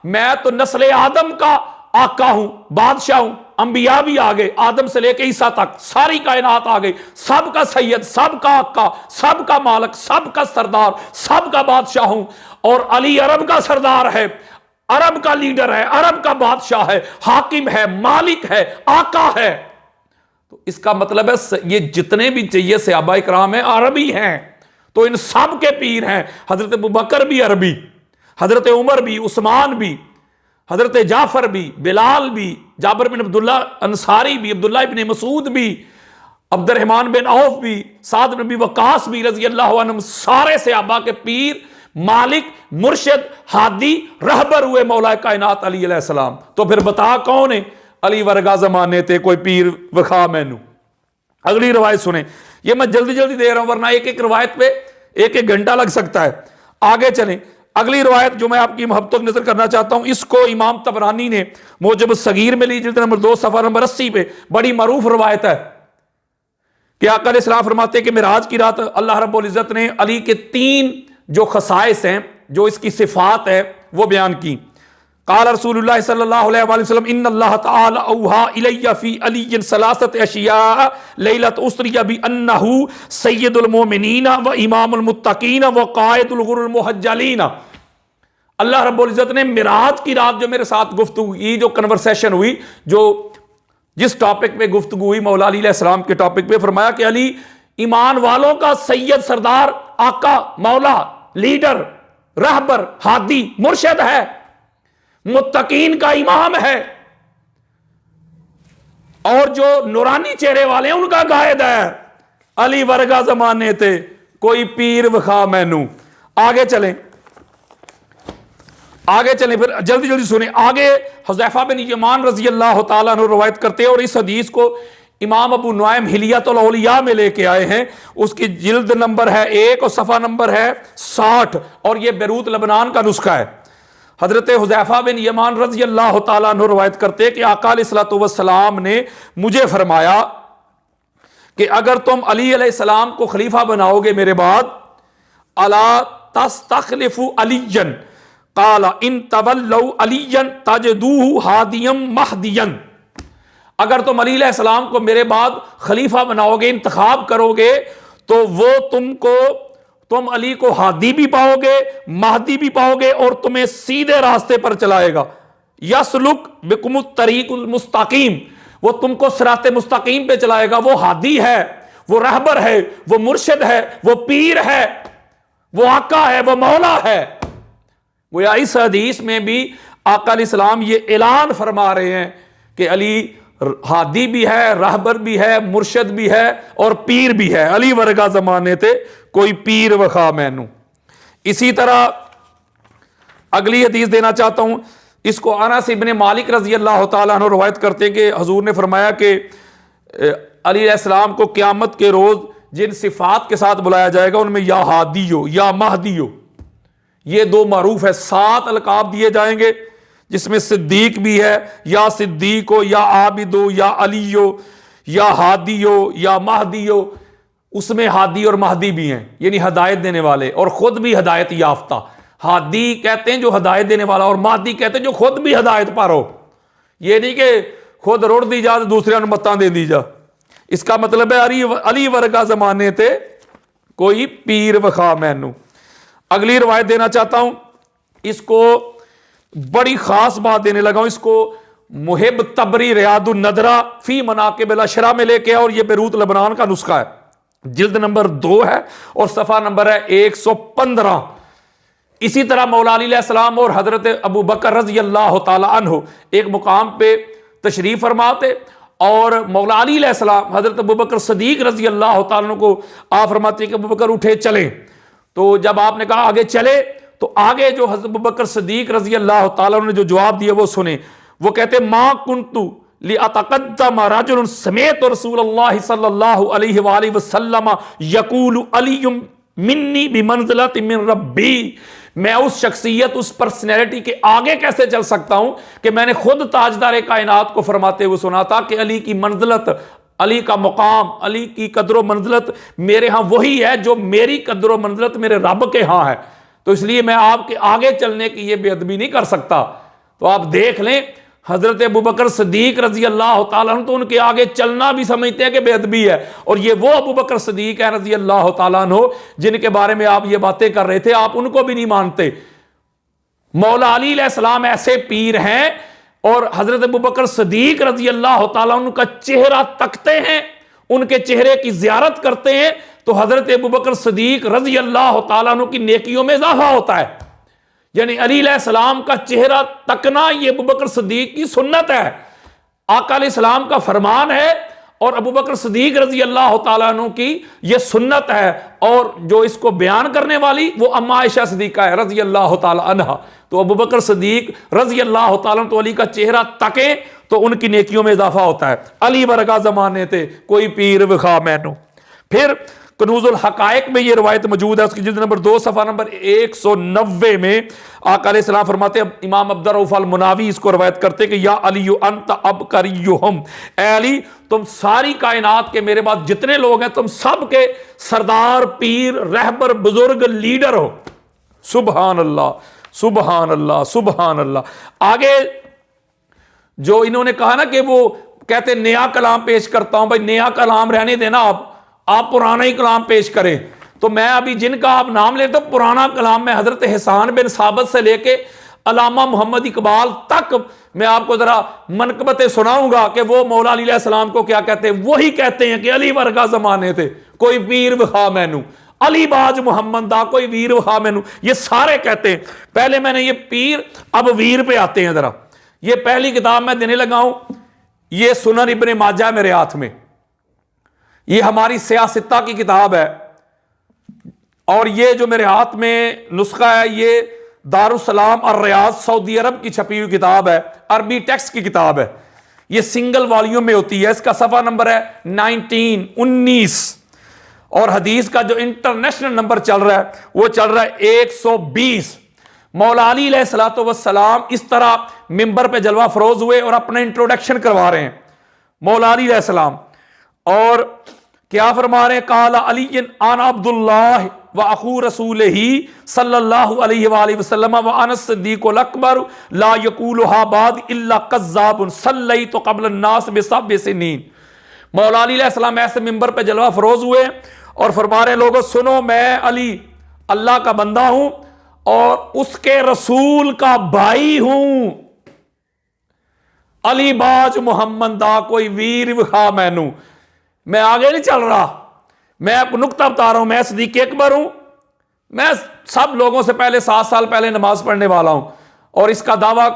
मैं तो नस्ल आदम का आका हूं, बादशाह हूं, अंबिया भी आ गए, आदम से लेके ईसा तक सारी कायनात आ गई, सबका सैयद, सबका आका, सबका मालिक, सबका सरदार, सबका बादशाह हूं। और अली अरब का सरदार है, अरब का लीडर है, अरब का बादशाह है, हाकिम है, मालिक है, आका है। तो इसका मतलब है ये जितने भी चाहिए सहाबा इकराम है अरबी हैं, तो इन सब के पीर हैं। हजरत अबू बकर भी अरबी, हजरत उमर भी, उस्मान भी, हजरत जाफर भी, बिलाल भी, जाबिर बिन अब्दुल्ला अंसारी भी, अब्दुल्ला इब्न मसूद भी, अब्दुर्रहमान बिन औफ भी, साद बिन अबी वक्कास भी रजी अल्लाह अन्हुम, सारे सहाबा के पीर, मालिक, मुर्शिद, हादी, रहबर हुए मौला कायनात अली अलैहिस्सलाम। तो फिर बता कौन है? अली वर्गा जमाने थे कोई पीर वखा मैनू। अगली रवायत सुने, ये मैं जल्दी जल्दी दे रहा हूं वरना एक एक रवायत पे एक एक घंटा लग सकता है। आगे चलें, अगली रवायत जो मैं आपकी मोहब्बतों की नजर करना चाहता हूं, इसको इमाम तबरानी ने मोजब सगीर में ली, जिल्द नंबर 2 सफा नंबर 80 पे, बड़ी मरूफ रवायत है कि आका अलैहिस्सलाम फरमाते हैं कि मिराज की रात अल्लाह रब्बुल इज्जत ने अली के 3 जो खसाइस हैं, जो इसकी सिफात है, वो बयान की। क़ाल रसूलुल्लाह सल्लल्लाहु अलैहि वसल्लम इन्नल्लाह तआला औहा इलैया फी अली सलासत अशिया लैलत उसरिया बि अन्नहु सय्यदुल मोमिनीन व इमामुल मुत्तकीन व क़ाइदुल गुरुल मुहज्जलीन। अल्लाह रब्बुल इज्जत ने मिराज की रात जो मेरे साथ गुफ्तगू की, जो कन्वर्सेशन हुई, जो जिस टॉपिक पे गुफ्तगू हुई मौला अली अलैहिस्सलाम के टॉपिक पे, फरमाया कि अली ईमान वालों का सैयद, सरदार, आका, मौला, लीडर, रहबर, हादी, मुर्शिद है, मुत्तकीन का इमाम है, और जो नूरानी चेहरे वाले हैं उनका गायद है। अली वर्गा जमाने थे कोई पीर वखा मैनू। आगे चलें, आगे चलें, फिर जल्दी जल्दी सुने। आगे हुज़ैफा बिन यमान रजी अल्लाह तआला अन्हु रवायत करते हैं, और इस हदीस को इमाम अबू नुआइम हिलियतुल औलिया में लेके आए हैं। उसकी जिल्द नंबर है 1 और सफ़ा नंबर है 60, और यह बेरूत लबनान का नुस्खा है। हजरत हुज़ैफा बिन यमान रजी अल्लाह तआला अन्हु रवायत करते हैं कि आका अलैहिस्सलातु वस्सलाम ने मुझे फरमाया कि अगर तुम अली अलैहिस्सलाम को खलीफा बनाओगे मेरे बाद, अला तस्तखलिफु अलियन काला इन तवल्लौ अलियन तजदूहु हादियम महदियन। अगर तुम अली अलैहिस्सलाम को मेरे बाद खलीफा बनाओगे, इंतखाब करोगे, तो वो तुम अली को हादी भी पाओगे, महदी भी पाओगे, और तुम्हें सीधे रास्ते पर चलाएगा। यसलुक बिकुमुत तरीकुल मुस्तकीम, वो तुमको सिराते मुस्तकीम पे चलाएगा। वो हादी है, वो रहबर है, वो मुर्शिद है, वो पीर है, वो आका है, वो मौला है। गोया इस हदीस में भी आका अलैहिस्सलाम ये ऐलान फरमा रहे हैं कि अली हादी भी है, रहबर भी है, मुर्शिद भी है, और पीर भी है। अली वर्गा जमाने थे कोई पीर वखा मैनू। इसी तरह अगली हदीस देना चाहता हूं, इसको अनस इब्ने मालिक रजी अल्लाह तआला अन्हु रवायत करते हैं कि हजूर ने फरमाया कि अली अलैहिस्सलाम को क़यामत के रोज जिन सिफात के साथ बुलाया जाएगा उनमें या हादी हो या महदी हो, ये 2 मारूफ है। 7 अलकाब दिए जाएंगे जिसमें सिद्दीक भी है, या सिद्दीक हो, या आबिद हो, या अली हो, या हादी हो, या महदी हो। उसमें हादी और महदी भी हैं, यानी हदायत देने वाले, और खुद भी हदायत याफ्ता। हादी कहते हैं जो हदायत देने वाला, और महदी कहते हैं जो खुद भी हदायत पर हो। ये नहीं कि खुद रोड़ दी जा तो दूसरे मत्ता दे दी जा। इसका मतलब है अली वर्गा जमाने थे कोई पीर वखा मैनू। अगली रवायत देना चाहता हूं, इसको बड़ी खास बात देने लगा हूं, इसको मुहिब तबरी रियादुन नदरा फी मनाकिब अल अशरा में लेके, और यह बेरूत लबनान का नुस्खा है। जिल्द नंबर 2 है और सफ़ा नंबर है 115। इसी तरह मौला अली अलैहिस्सलाम और हजरत अबू बकर रज़ी अल्लाह तआला अन्हु एक मुकाम पे तशरीफ फरमाते, और मौला अली अलैहिस्सलाम हजरत अबू बकर सदीक रज़ी अल्लाह तआला अन्हु को आप फरमाते कि अबू बकर उठे चले। तो जब आपने कहा आगे चले, तो आगे जो हजरत अबू बकर सदीक रज़ी अल्लाह तआला अन्हु ने जो जवाब दिया वो सुने। वो कहते मा कुन्तु लिअतक़द्दम रजुलन समेत रसूलुल्लाह सल्लल्लाहु अलैहि वसल्लम यक़ूलु अलियुम मिन्नी बिमंज़िलति मिन रब्बी। मैं उस शख्सियत, उस पर्सनैलिटी के आगे कैसे चल सकता हूं कि मैंने खुद ताजदार कायनात को फरमाते हुए सुना था कि अली की मंजिलत, अली का मुकाम, अली की कदर मंजिलत मेरे यहां वही है जो मेरी कदर मंजिलत मेरे रब के यहां है। तो इसलिए मैं आपके आगे चलने की ये बेअदबी नहीं कर सकता। तो आप देख लें, हजरत अबू बकर सदीक रजी अल्लाह तआला अन्हु तो उनके आगे चलना भी समझते हैं कि बेअदबी है, और ये वो अबू बकर सदीक है रजी अल्लाह तआला अन्हु जिनके बारे में आप ये बातें कर रहे थे, आप उनको भी नहीं मानते। मौला अली अलैहिस्सलाम ऐसे पीर हैं, और हजरत अबू बकर सदीक रजी अल्लाह तआला अन्हु का चेहरा तकते हैं, उनके चेहरे की जियारत करते हैं, तो हजरत अबू बकर सदीक रजी अल्लाह तआला अन्हु की नेकियों में इजाफा होता है। यानी अली अलैहिस्सलाम का चेहरा तकना ये अबू बकर सदीक की सुन्नत है, आका अलैहिस्सलाम का फरमान है, और अबू बकर सदीक रजी अल्लाह तआला अन्हु की ये सुन्नत है। और जो इसको बयान करने वाली वो अम्मा आयशा सदीका है रजी अल्लाह तआला अन्हा। तो अबू बकर सदीक रजी अल्लाह तआला तो अली का चेहरा तके तो उनकी नेकियों में इजाफा होता है। अली वर्गा जमाने थे कोई पीर विखा मैनू। फिर कनूजुल हकायक में ये रवायत मौजूद है, उसकी जिल्द नंबर 2 सफ़ा नंबर 190 में आका अलैहिस्सलाम फरमाते हैं, इमाम अब्दुर रऊफ अल मुनावी इसको रवायत करते कि या अली अंत अबकरियुहुम, ए अली तुम सारी कायनात के मेरे बाद जितने लोग हैं तुम सब के सरदार, पीर, रहबर, बुजुर्ग, लीडर हो। सुबहान अल्लाह, सुबहान अल्लाह, सुबहान अल्लाह। आगे जो इन्होंने कहा ना कि वो कहते नया कलाम पेश करता हूं, भाई नया कलाम रहने देना, आप पुराना ही कलाम पेश करें। तो मैं अभी जिनका आप नाम लेते हो पुराना कलाम में हजरत हसन बिन साबित से लेके अलामा मोहम्मद इकबाल तक मैं आपको जरा मनकबतें सुनाऊंगा कि वो मौला अली अलैहिस्सलाम को क्या कहते हैं। वही कहते हैं कि अली वर्गा जमाने थे कोई वीर विखा मैनू, अली बाज मोहम्मद दा कोई वीर विखा मैनू, ये सारे कहते हैं। पहले मैंने ये पीर, अब वीर पे आते हैं जरा। ये पहली किताब मैं देने लगा हूं, ये सुनन इब्ने माजा मेरे हाथ में, ये हमारी सियासत्ता की किताब है, और ये जो मेरे हाथ में नुस्खा है ये दारुस्सलाम और रियाज सऊदी अरब की छपी हुई किताब है, अरबी टेक्स्ट की किताब है। ये सिंगल वॉल्यूम में होती है, इसका सफा नंबर है 19 और हदीस का जो इंटरनेशनल नंबर चल रहा है वो चल रहा है 120। मौला अली अलैहिस्सलातु वस्सलाम इस तरह मिंबर पे जलवा फरोज हुए और अपना इंट्रोडक्शन करवा रहे हैं मौला अली अलैहिस्सलाम, और क्या फरमा रहे हैं, काला अली आना अब्दुल्लाह व अखू रसूल ही सल्लल्लाहु अलैहि वसल्लम व अनस सिद्दीकुल अकबर ला यकूलुहा बाद इल्ला कज़्ज़ाबुन सल्लैतु क़ब्ल अन्नास बिसब्इ सिनीन। मौला अली अलैहिस्सलाम ऐसे मिंबर पे जलवा फरोज हुए और फरमा रहे लोगों सुनो, मैं अली अल्लाह का बंदा हूं और उसके रसूल का भाई हूं। अली बाज मोहम्मद दा कोई वीर विखा मैनू। मैं आगे नहीं चल रहा, मैं आपको नुक्ता बता रहा हूं, मैं सिद्दीक अकबर हूं, मैं सब लोगों से पहले 7 साल पहले नमाज पढ़ने वाला हूं, और इसका दावा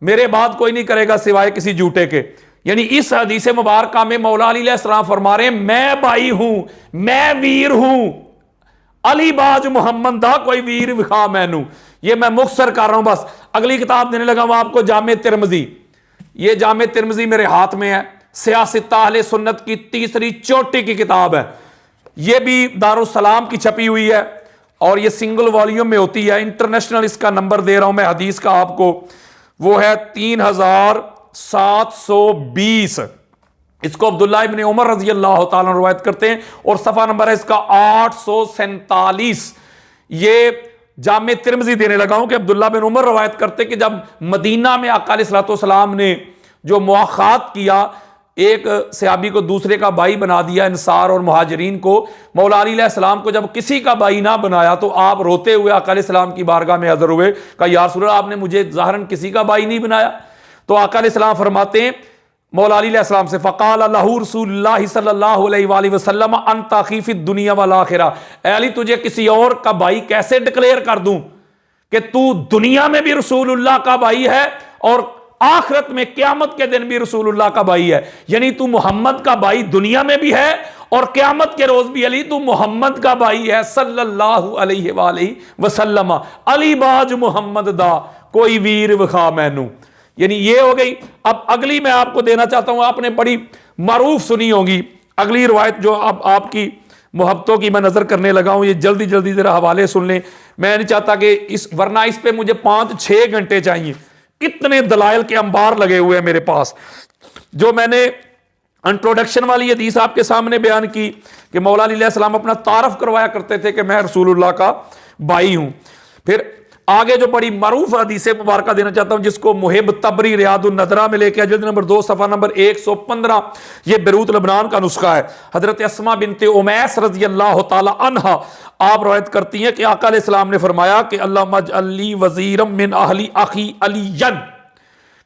मेरे बाद कोई नहीं करेगा सिवाय किसी झूठे के। यानी इस हदीस मुबारक में मौला अली अलैहिस्सलाम फरमा रहे हैं मैं भाई हूं, मैं वीर हूं, अली बाज मोहम्मद दा कोई वीर विखा मैनू। ये मैं मुख्तसर कर रहा हूं बस। अगली किताब देने लगा हूं आपको, जामे तिरमिजी। ये जामे तिरमिजी मेरे हाथ में है, सियासत अहले सुन्नत की तीसरी चोटी की किताब है। ये भी दारुस्सलाम की छपी हुई है और ये सिंगल वॉल्यूम में होती है। इंटरनेशनल इसका नंबर दे रहा हूं मैं हदीस का आपको, वो है 3720। इसको अब्दुल्लाह इब्ने उमर रजी अल्लाह तआला रवायत करते हैं और सफा नंबर है इसका 847। ये जामे तिरमिजी देने लगा हूं कि अब्दुल्लाह बिन उमर रवायत करते कि जब मदीना में आका अलैहिस्सलातु वस्सलाम ने जो मुआखात किया, एक सहाबी को दूसरे का भाई बना दिया, इंसार और मुहाजिरीन को, मौला अली अलैहिस्सलाम को जब किसी का भाई ना बनाया तो आप रोते हुए आका अलैहिस्सलाम की बारगाह में हाज़िर हुए, कहा या रसूल अल्लाह आपने मुझे ज़ाहिरन किसी का भाई नहीं बनाया। तो आका अलैहिस्सलाम फरमाते हैं मौला अली अलैहिस्सलाम से, फ़क़ाल लहू रसूलुल्लाह सल्लल्लाहु अलैहि वसल्लम अंत अख़ी फ़िद दुनिया वल आखिरा। ए अली तुझे किसी और का भाई कैसे डिक्लेयर कर दूं कि तू दुनिया में भी रसूलुल्लाह का भाई है और आखिरत में क़यामत के दिन भी रसूलुल्लाह का भाई है। यानी तू मोहम्मद का भाई दुनिया में भी है और क़यामत के रोज भी अली तू मोहम्मद का भाई है सल्लल्लाहु अलैहि वसल्लम। अली बाज मोहम्मद दा कोई वीर विखा मैनू। यानी ये हो गई। अब अगली मैं आपको देना चाहता हूं, आपने बड़ी मारूफ सुनी होगी अगली रवायत जो अब आपकी मोहब्बतों की मैं नजर करने लगा हूं। ये जल्दी जल्दी जरा हवाले सुन लें, मैं नहीं चाहता कि वरना इस पे मुझे 5-6 घंटे चाहिए। कितने दलाइल के अंबार लगे हुए हैं मेरे पास। जो मैंने इंट्रोडक्शन वाली हदीस आपके सामने बयान की कि मौला अली अलैहिस्सलाम अपना तारफ करवाया करते थे कि मैं रसूलुल्लाह का भाई हूं। फिर आगे जो बड़ी मरूफ हदीस मुबारक देना चाहता हूं, जिसको मुहिब तबरी रियादुन नदरा में लेके जिल्द नंबर 2 सफा नंबर 115, ये बेरूत लबनान का नुस्खा है। हजरत अस्मा बिनते उमैस रजी अल्लाह तआला अन्हा आप रवायत करती हैं कि आका अलैहिस्सलाम ने फरमाया कि अल्लाहुम्मा अजअली वज़ीरम मिन अहली अखी अलीयन,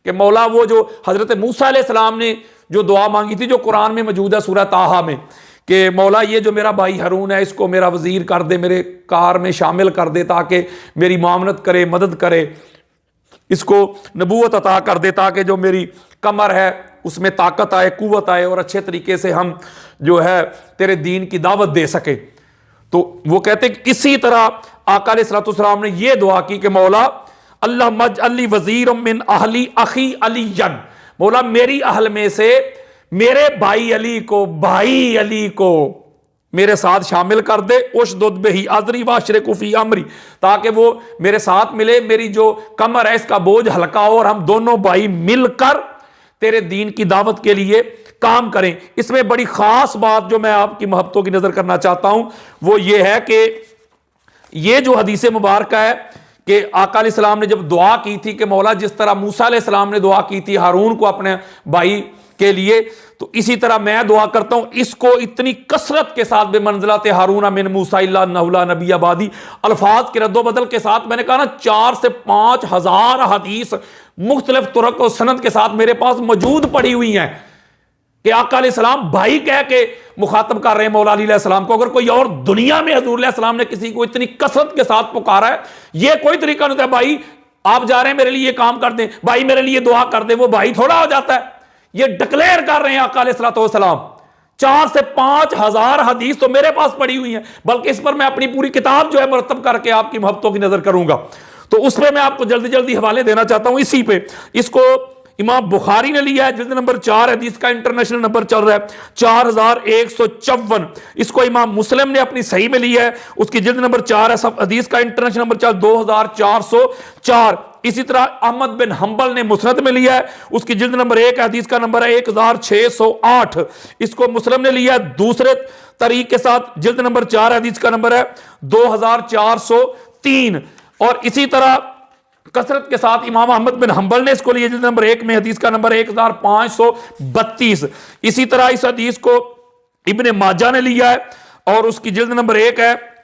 कि मौला वो जो हजरत मूसा अलैहिस्सलाम ने जो दुआ मांगी थी, जो कुरान में मौजूद है सूरह ताहा में, कि मौला ये जो मेरा भाई हारून है इसको मेरा वजीर कर दे, मेरे कार में शामिल कर दे, ताकि मेरी मामनत करे, मदद करे, इसको नबूवत अता कर दे, ताकि जो मेरी कमर है उसमें ताकत आए, कुव्वत आए और अच्छे तरीके से हम जो है तेरे दीन की दावत दे सके। तो वो कहते कि इसी तरह आका अलैहिस्सलाम ने ये दुआ की कि मौला अल्लाह मज अली वजीर मिन अहली अखी अलीयन, मौला मेरी अहल में से मेरे भाई अली को मेरे साथ शामिल कर दे। उशदुद बिही अज़री वाशरिकु फी अमरी, ताकि वो मेरे साथ मिले, मेरी जो कमर है इसका बोझ हल्का हो और हम दोनों भाई मिलकर तेरे दीन की दावत के लिए काम करें। इसमें बड़ी खास बात जो मैं आपकी मोहब्बतों की नजर करना चाहता हूं वो ये है कि ये जो हदीस मुबारक है कि आका अलैहिस्सलाम ने जब दुआ की थी कि मौला जिस तरह मूसा अलैहिस्सलाम ने दुआ की थी हारून को अपने भाई के लिए, तो इसी तरह मैं दुआ करता हूं इसको इतनी कसरत के साथ बेमंज़िलत हारून मिन मूसा इल्ला नहुला नबी आबादी अल्फाज के रद्दोबदल के साथ, मैंने कहा ना 4 से 5 हज़ार हदीस मुख्तलिफ तुरक और सनद के साथ मेरे पास मौजूद पड़ी हुई हैं कि आका अलैहिस्सलाम भाई कह के मुखातब कर रहे हैं मौला अली अलैहिस्सलाम को। अगर कोई और दुनिया में हजूर अलैहिस्सलाम ने किसी को इतनी कसरत के साथ पुकारा है, यह कोई तरीका नहीं था भाई आप जा रहे हैं मेरे लिए काम कर दें, भाई मेरे लिए दुआ कर दें, वो भाई थोड़ा हो जाता है। ये डिक्लेयर कर रहे हैं आका अलैहिस्सलाम। 4 से 5 हज़ार हदीस तो मेरे पास पड़ी हुई हैं, बल्कि इस पर मैं अपनी पूरी किताब जो है मुरतब करके आपकी मोहब्बतों की नजर करूंगा। तो उस पर मैं आपको जल्दी जल्दी हवाले देना चाहता हूं। इसी पे इसको इमाम बुखारी ने लिया है, जिल्द नंबर 4 हदीस का इंटरनेशनल नंबर चल रहा है 4154। इसको इमाम मुस्लिम ने अपनी सही में लिया है, उसकी जिल्द नंबर 4 है, सब हदीस का इंटरनेशनल नंबर 2404। इसी तरह अहमद बिन हंबल ने मुस्नद में लिया है, उसकी जिल्द नंबर 1 हदीस का नंबर है 1608। इसको मुस्लिम ने लिया है दूसरे तरीके के साथ, जिल्द नंबर 4 हदीस का नंबर है 2403। और इसी तरह कसरत के साथ इमाम अहमद बिन हंबल ने इसको लिया, जिल्द नंबर 1 में हदीस का नंबर 1532। इसी तरह इस हदीस को इब्ने माजा ने लिया है और उसकी जिल्द नंबर 1 है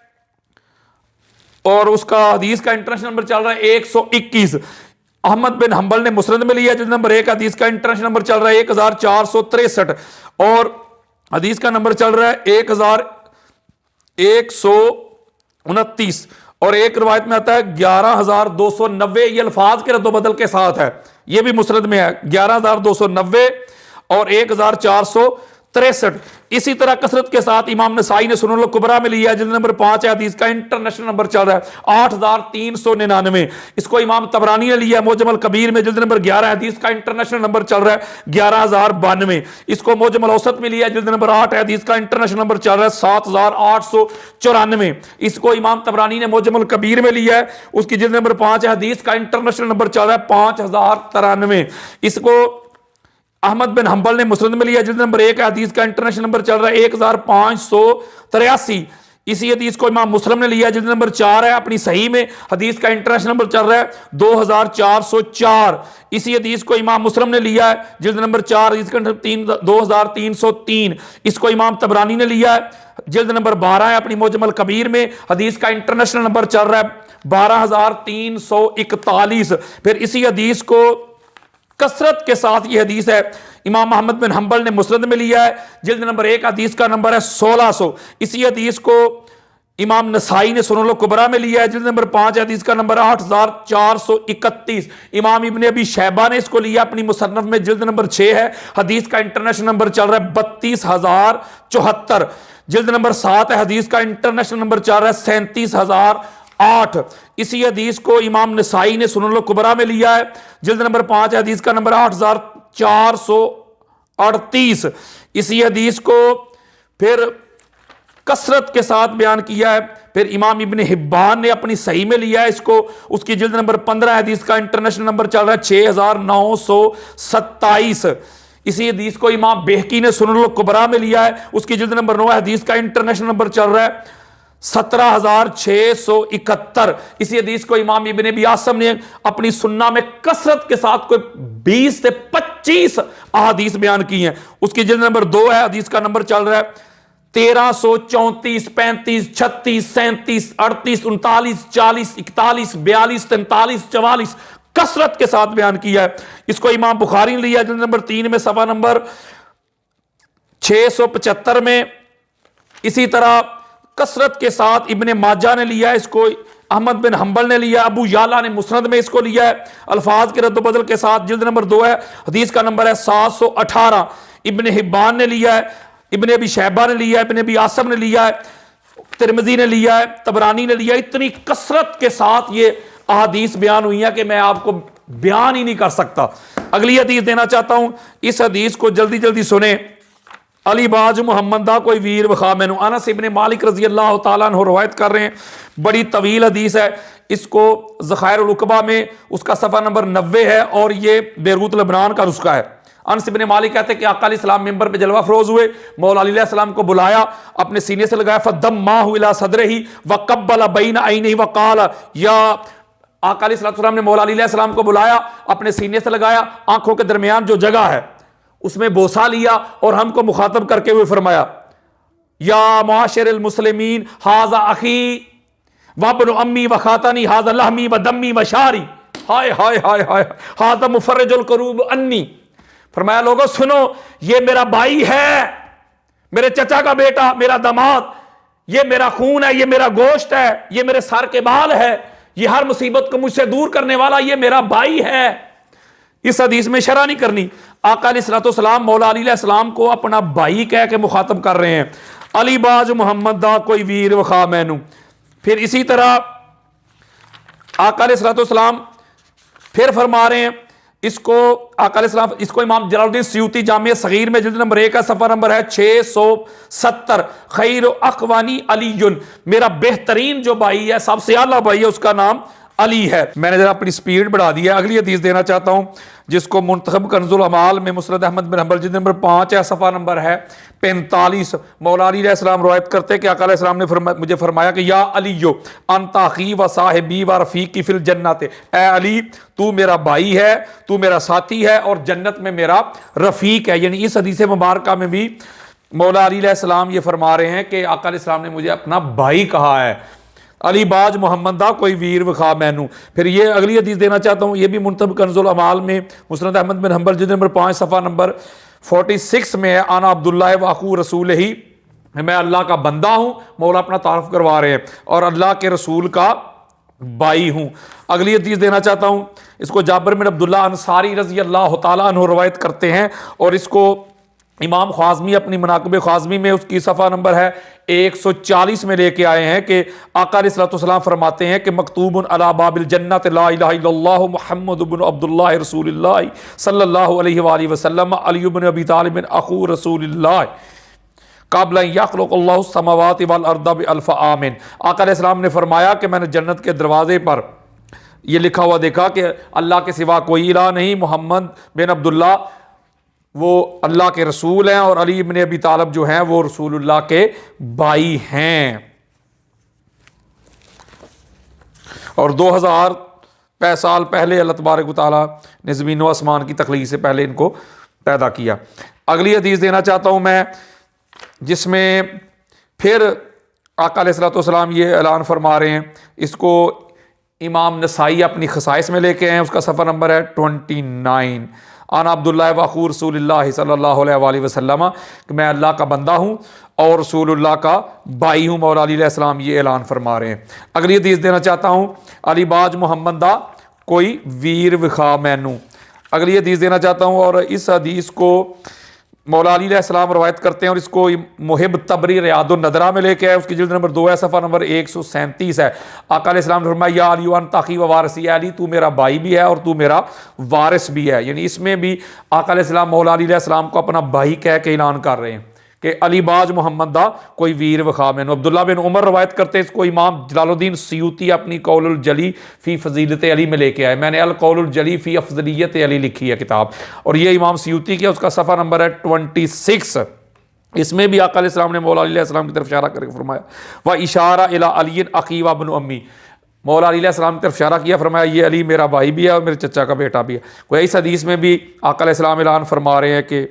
और उसका हदीस का इंटरनेशनल नंबर चल रहा है 121। अहमद बिन हंबल ने मुस्नद में लिया, जिल्द नंबर 1 हदीस का इंटरनेशनल नंबर चल रहा है 1463 और हदीस का नंबर चल रहा है 1129। और एक रवायत में आता है 11290। ये अल्फाज के रद्दोबदल के साथ है, ये भी मुस्नद में है 11290 और 1463। इसी तरह कसरत के साथ इमाम नसाई ने सुनन कुबरा में लिया, जिल्द नंबर 5 है, हदीस का इंटरनेशनल नंबर चल रहा है 8399। इसको इमाम तबरानी ने लिया मोजमल कबीर में, जिल्द नंबर 11 हदीस का इंटरनेशनल नंबर चल रहा है 11092। इसको मोजमल औसत में लिया, जिल्द नंबर 8 है, हदीस का इंटरनेशनल नंबर चल रहा है 7894। इसको इमाम तबरानी ने मोजमल कबीर में लिया है, उसकी जिल्द नंबर 5 है, हदीस का इंटरनेशनल नंबर चल रहा है 5093। इसको अहमद बिन हंबल ने मुस्नद में लिया, जिल्द नंबर 1 हदीस का इंटरनेशनल नंबर चल रहा है 1583। इसी हदीस को इमाम मुस्लिम ने लिया, जिल्द नंबर 4 है, अपनी सही में हदीस का इंटरनेशनल नंबर चल रहा है 2404। इसी हदीस को इमाम मुस्लिम ने लिया है, जिल्द नंबर 4 हदीस का 2303। इसको इमाम तबरानी ने लिया है, जिल्द नंबर 12 है, अपनी मोजमल कबीर में हदीस का इंटरनेशनल नंबर चल रहा है 12341। फिर इसी हदीस को कसरत के साथ ये हदीस है इमाम अहमद बिन हंबल ने मुस्नद में लिया है, जिल्द नंबर 1 हदीस का नंबर है 1600। इसी हदीस को इमाम नसाई ने सुनन कुबरा में लिया है, जिल्द नंबर 5 हदीस का नंबर 8431। इमाम इब्ने अबी शैबा ने इसको लिया अपनी मुसन्नफ में, जिल्द नंबर 6 है, हदीस का इंटरनेशनल नंबर चल रहा है 32074। जिल्द नंबर 7 है, हदीस का इंटरनेशनल नंबर चल रहा है 37008। इसी हदीस को इमाम नसाई ने सुनन कुबरा में लिया है, जिल्द नंबर 5 हदीस का नंबर 8438। इसी हदीस को फिर कसरत के साथ बयान किया है। फिर इमाम इब्ने हिब्बान ने अपनी सही में लिया है इसको, उसकी जिल्द नंबर 15 हदीस का इंटरनेशनल नंबर चल रहा है 6927। इसी हदीस को इमाम बेहकी ने सुनन कुबरा में लिया है, उसकी जिल्द नंबर 9 हदीस का इंटरनेशनल नंबर चल रहा है 17,671। इसी हदीस को इमाम इब्न अबी आसिम ने अपनी सुन्ना में कसरत के साथ कोई 20 से 25 अहादीस बयान की हैं। उसकी जिल्द नंबर 2 है, हदीस का नंबर चल रहा है 1334, 35, 36, 37, 38, 39, 40, 41, 42, 43, 44 कसरत के साथ बयान किया है। इसको इमाम बुखारी ने लिया जिल्द नंबर 3 में सफा नंबर 675 में। इसी तरह कसरत के साथ इब्ने माजा ने लिया है, इसको अहमद बिन हंबल ने लिया, अबू याला ने मुस्नद में इसको लिया है अल्फाज के रद्द-ओ-बदल के साथ, जिल्द नंबर 2 है, हदीस का नंबर है 718। इब्ने हिब्बान ने लिया है, इब्ने अबी शैबा ने लिया है, इब्ने अबी आसिम ने लिया है, तिरमिजी ने लिया है, तबरानी ने लिया है। इतनी कसरत के साथ ये अहादीस बयान हुई है कि मैं आपको बयान ही नहीं कर सकता। अगली हदीस देना चाहता हूं, इस हदीस को जल्दी जल्दी सुने। अली बाज मोहम्मद दा कोई वीर वखा मैनू, अनस इब्ने मालिक रजी अल्लाह तआला अन्हु रवायत कर रहे हैं। बड़ी तवील हदीस है, इसको ज़खाइरुल उक़बा में उसका सफ़ा नंबर 90 है और ये बेरूत लबनान का नुस्खा है। अनस इब्ने मालिक कहते हैं कि आका अलैहिस्सलाम मिंबर पे जलवा फरोज हुए, मौला अली अलैहिस्सलाम को बुलाया, अपने सीने से लगाया, फदम्माहु इला सदरिही व कब्बला बैना ऐनिही व क़ाल या, आका अलैहिस्सलाम ने मौला अली अलैहिस्सलाम को बुलाया, अपने सीने से लगाया, आंखों के दरमियान जो जगह है उसमें बोसा लिया और हमको मुखातब करके हुए फरमाया, या मुआशिरल मुस्लिमीन हाजा अखी वब्नु अम्मी व खातनी हाजा लहमी व दम्मी व शारी, हाय हाय हाय हाय हाजा मुफर्रिजुल करूब अन्नी। फरमाया लोगों सुनो, ये मेरा भाई है, मेरे चचा का बेटा, मेरा दामाद, ये मेरा खून है, ये मेरा गोश्त है, ये मेरे सर के बाल है, ये हर मुसीबत को मुझसे दूर करने वाला ये मेरा भाई है। इस हदीस में शरा नहीं करनी, आका अलैहिस्सलाम मौला अली अलैहिस्सलाम को अपना भाई कह के मुखातब कर रहे हैं। अली बाज मोहम्मद दा कोई वीर वखा मैनू। फिर इसी तरह आका अलैहिस्सलाम फिर फरमा रहे हैं, इसको आका अलैहिस्सलाम, इसको इमाम जलालुद्दीन सयूती जामिया सगीर में जिल्द नंबर 1 का सफा नंबर है 670। खैर अखवानी अलीयुन, मेरा बेहतरीन जो भाई है, सबसे आला भाई है, उसका नाम अली है। मैंने जरा अपनी स्पीड बढ़ा दी है। अगली हदीस देना चाहता हूं, जिसको मुंतखब कंजुल अमाल में मुस्नद अहमद बिन हंबल जिल्द नंबर 5 है, सफ़ा नंबर है 45। मौला अली अलैहिस्सलाम रवायत करते हैं कि आका अलैहिस्सलाम ने मुझे फरमाया कि या अलीयो अंता अखी व साहिबी व रफ़ीकी फिल जन्नत, ए अली तू मेरा भाई है, तू मेरा साथी है और जन्नत में मेरा रफ़ीक है। यानी इस हदीस मुबारका में भी मौला अली अलैहिस्सलाम ये फरमा रहे हैं कि आका अलैहिस्सलाम ने मुझे अपना भाई कहा है। अली बाज मोहम्मद दा कोई वीर वखा मैनू। फिर ये अगली हदीस देना चाहता हूँ, ये भी मुंतखब कंजुल अमाल में मुस्नद अहमद बिन हंबल जिल्द नंबर 5 सफ़ा नंबर 46 में है। आना अब्दुल्लाह व अखू रसूल ही, मैं अल्लाह का बंदा हूँ, मौला अपना तारफ़ करवा रहे हैं, और अल्लाह के रसूल का भाई हूँ। अगली हदीस देना चाहता हूँ, इसको जाबिर बिन अब्दुल्लाह अंसारी रज़ी अल्लाह तआला अन्हु रवायत करते हैं और इसको इमाम ख्वाज़मी अपनी मनाक़िब ख्वाज़मी में उसकी सफ़ा नंबर है 140 में लेके आए हैं कि आका अलैहिस्सलाम फरमाते हैं कि मकतूबुन अला बाबिल जन्नत ला इलाहा इल्लल्लाहु मुहम्मद इब्न अब्दुल्लाह रसूलुल्लाह सल्लल्लाहु अलैहि वसल्लम अली इब्न अबी तालिब अखू रसूलुल्लाह क़ब्ल यख़्लुक़ल्लाहु समावाति वल अर्द बिअल्फ़ आमिन। आका अलैहिस्सलाम ने फरमाया कि मैंने जन्नत के दरवाजे पर यह लिखा हुआ देखा कि अल्लाह के सिवा कोई इलाह नहीं, मोहम्मद बिन अब्दुल्लाह वो अल्लाह के रसूल हैं और अली इब्न अबी तालिब जो हैं वो रसूलुल्लाह के भाई हैं। और 2000 साल पहले अल्लाह तबारक व तआला ने ज़मीन व आसमान की तख्लीक से पहले इनको पैदा किया। अगली हदीस देना चाहता हूँ मैं, जिसमें फिर आका अलैहिस्सलाम ये ऐलान फरमा रहे हैं, इसको इमाम नसाई अपनी खसाइस में लेके आए हैं, उसका सफ़ा नंबर है 29। आना अब्दुल्लाह व अखू रसूलुल्लाह सल्लल्लाहु अलैहि वसल्लम, कि मैं अल्लाह का बंदा हूँ और रसूलुल्लाह का भाई हूँ। मौला अली अलैहिस्सलाम ये ऐलान फरमा रहे हैं। अगली हदीस देना चाहता हूँ, अली बाज मोहम्मद दा कोई वीर विखा मैनू। अगली हदीस देना चाहता हूँ और इस हदीस को मौला अली अलैहिस्सलाम रवायत करते हैं और इसको मुहिब तबरी रियादुन नदरा में लेके आए, उसकी जिल्द नंबर 2 है, सफ़ा नंबर 137 है। आका अलैहिस्सलाम ने फरमाया या अली अंता अखी व वारिसी, अली तू मेरा भाई भी है और तू मेरा वारिस भी है। यानी इसमें भी आका अलैहिस्सलाम मौला अली अलैहिस्सलाम को अपना भाई कह के ऐलान कर रहे हैं कि अली बाज मोहम्मद दा कोई वीर वखा मैनू। अब्दुल्ला बिन उमर रवायत करते हैं, इसको इमाम जलालुद्दीन सयूती अपनी कौलुल जली फ़ी फ़ज़ीलत अली में लेके आए। मैंने अल कौलुल जली फ़ी अफ़ज़लियत अली लिखी है किताब, और ये इमाम सयूती की, उसका सफ़ा नंबर है 26। इसमें भी आका अलैहिस्सलाम ने मौला अलैहिस्सलाम की तरफ इशारा करके फरमाया व इशारा इला अली अखी व इब्न अम्मी, मौला अलैहिस्सलाम की तरफ इशारा किया, फरमाया ये अली मेरा भाई भी है और मेरे चचा का बेटा भी है। कोई इस हदीस में भी आका अलैहिस्सलाम ऐलान फरमा रहे हैं कि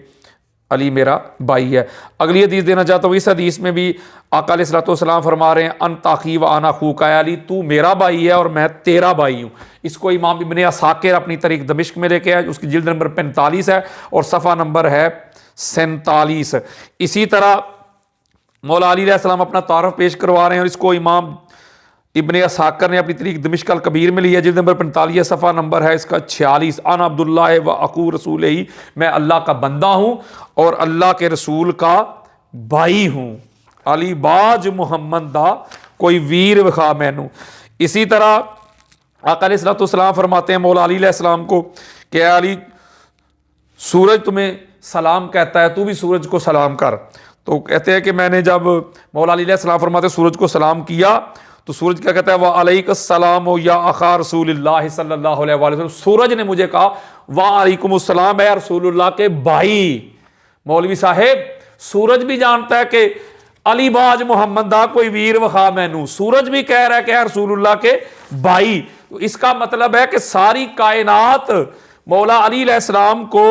अली मेरा भाई है। अगली हदीस देना चाहता हूँ, इस हदीस में भी आका अलैहिस्सलाम फरमा रहे हैं अन ताक़ी व आना खूका, अली तू मेरा भाई है और मैं तेरा भाई हूँ। इसको इमाम इब्न असाकिर अपनी तरीक दमिश्क में लेके आए, उसकी जिल्द नंबर 45 है और सफ़ा नंबर है 47। इसी तरह मौला अली अलैहिस्सलाम अपना तारफ़ पेश करवा रहे हैं और इसको इमाम इब्न असाकिर ने अपनी तरीक दमिश्क अल कबीर में लिया, जिल्द नंबर 45, सफ़ा नंबर है इसका 46। अन अब्दुल्ला व अकू रसूल ही, मैं अल्लाह का बंदा हूँ और अल्लाह के रसूल का भाई हूँ। अली बाज मुहम्मद दा कोई वीर विखा मैनू। इसी तरह आका अलैहिस्सलाम फरमाते हैं मौला अली अलैहिस्सलाम को कि अली सूरज तुम्हें सलाम कहता है, तू भी सूरज को सलाम कर। तो कहते हैं कि मैंने जब मौला अली अलैहिस्सलाम फरमाते सूरज को सलाम किया तो सूरज क्या कहता है, व अलैकुस्सलाम या अखा रसूलिल्लाह सल्लल्लाहु अलैहि वसल्लम, सूरज ने मुझे कहा व अलैकुमुस्सलाम है रसूलुल्लाह के भाई। मौलवी साहेब सूरज भी जानता है कि अली बाज मोहम्मद दा कोई वीर वखा मैनू, सूरज भी कह रहा है कि रसूलुल्लाह के भाई। तो इसका मतलब है कि सारी कायनात मौला अली अलैहिस्सलाम को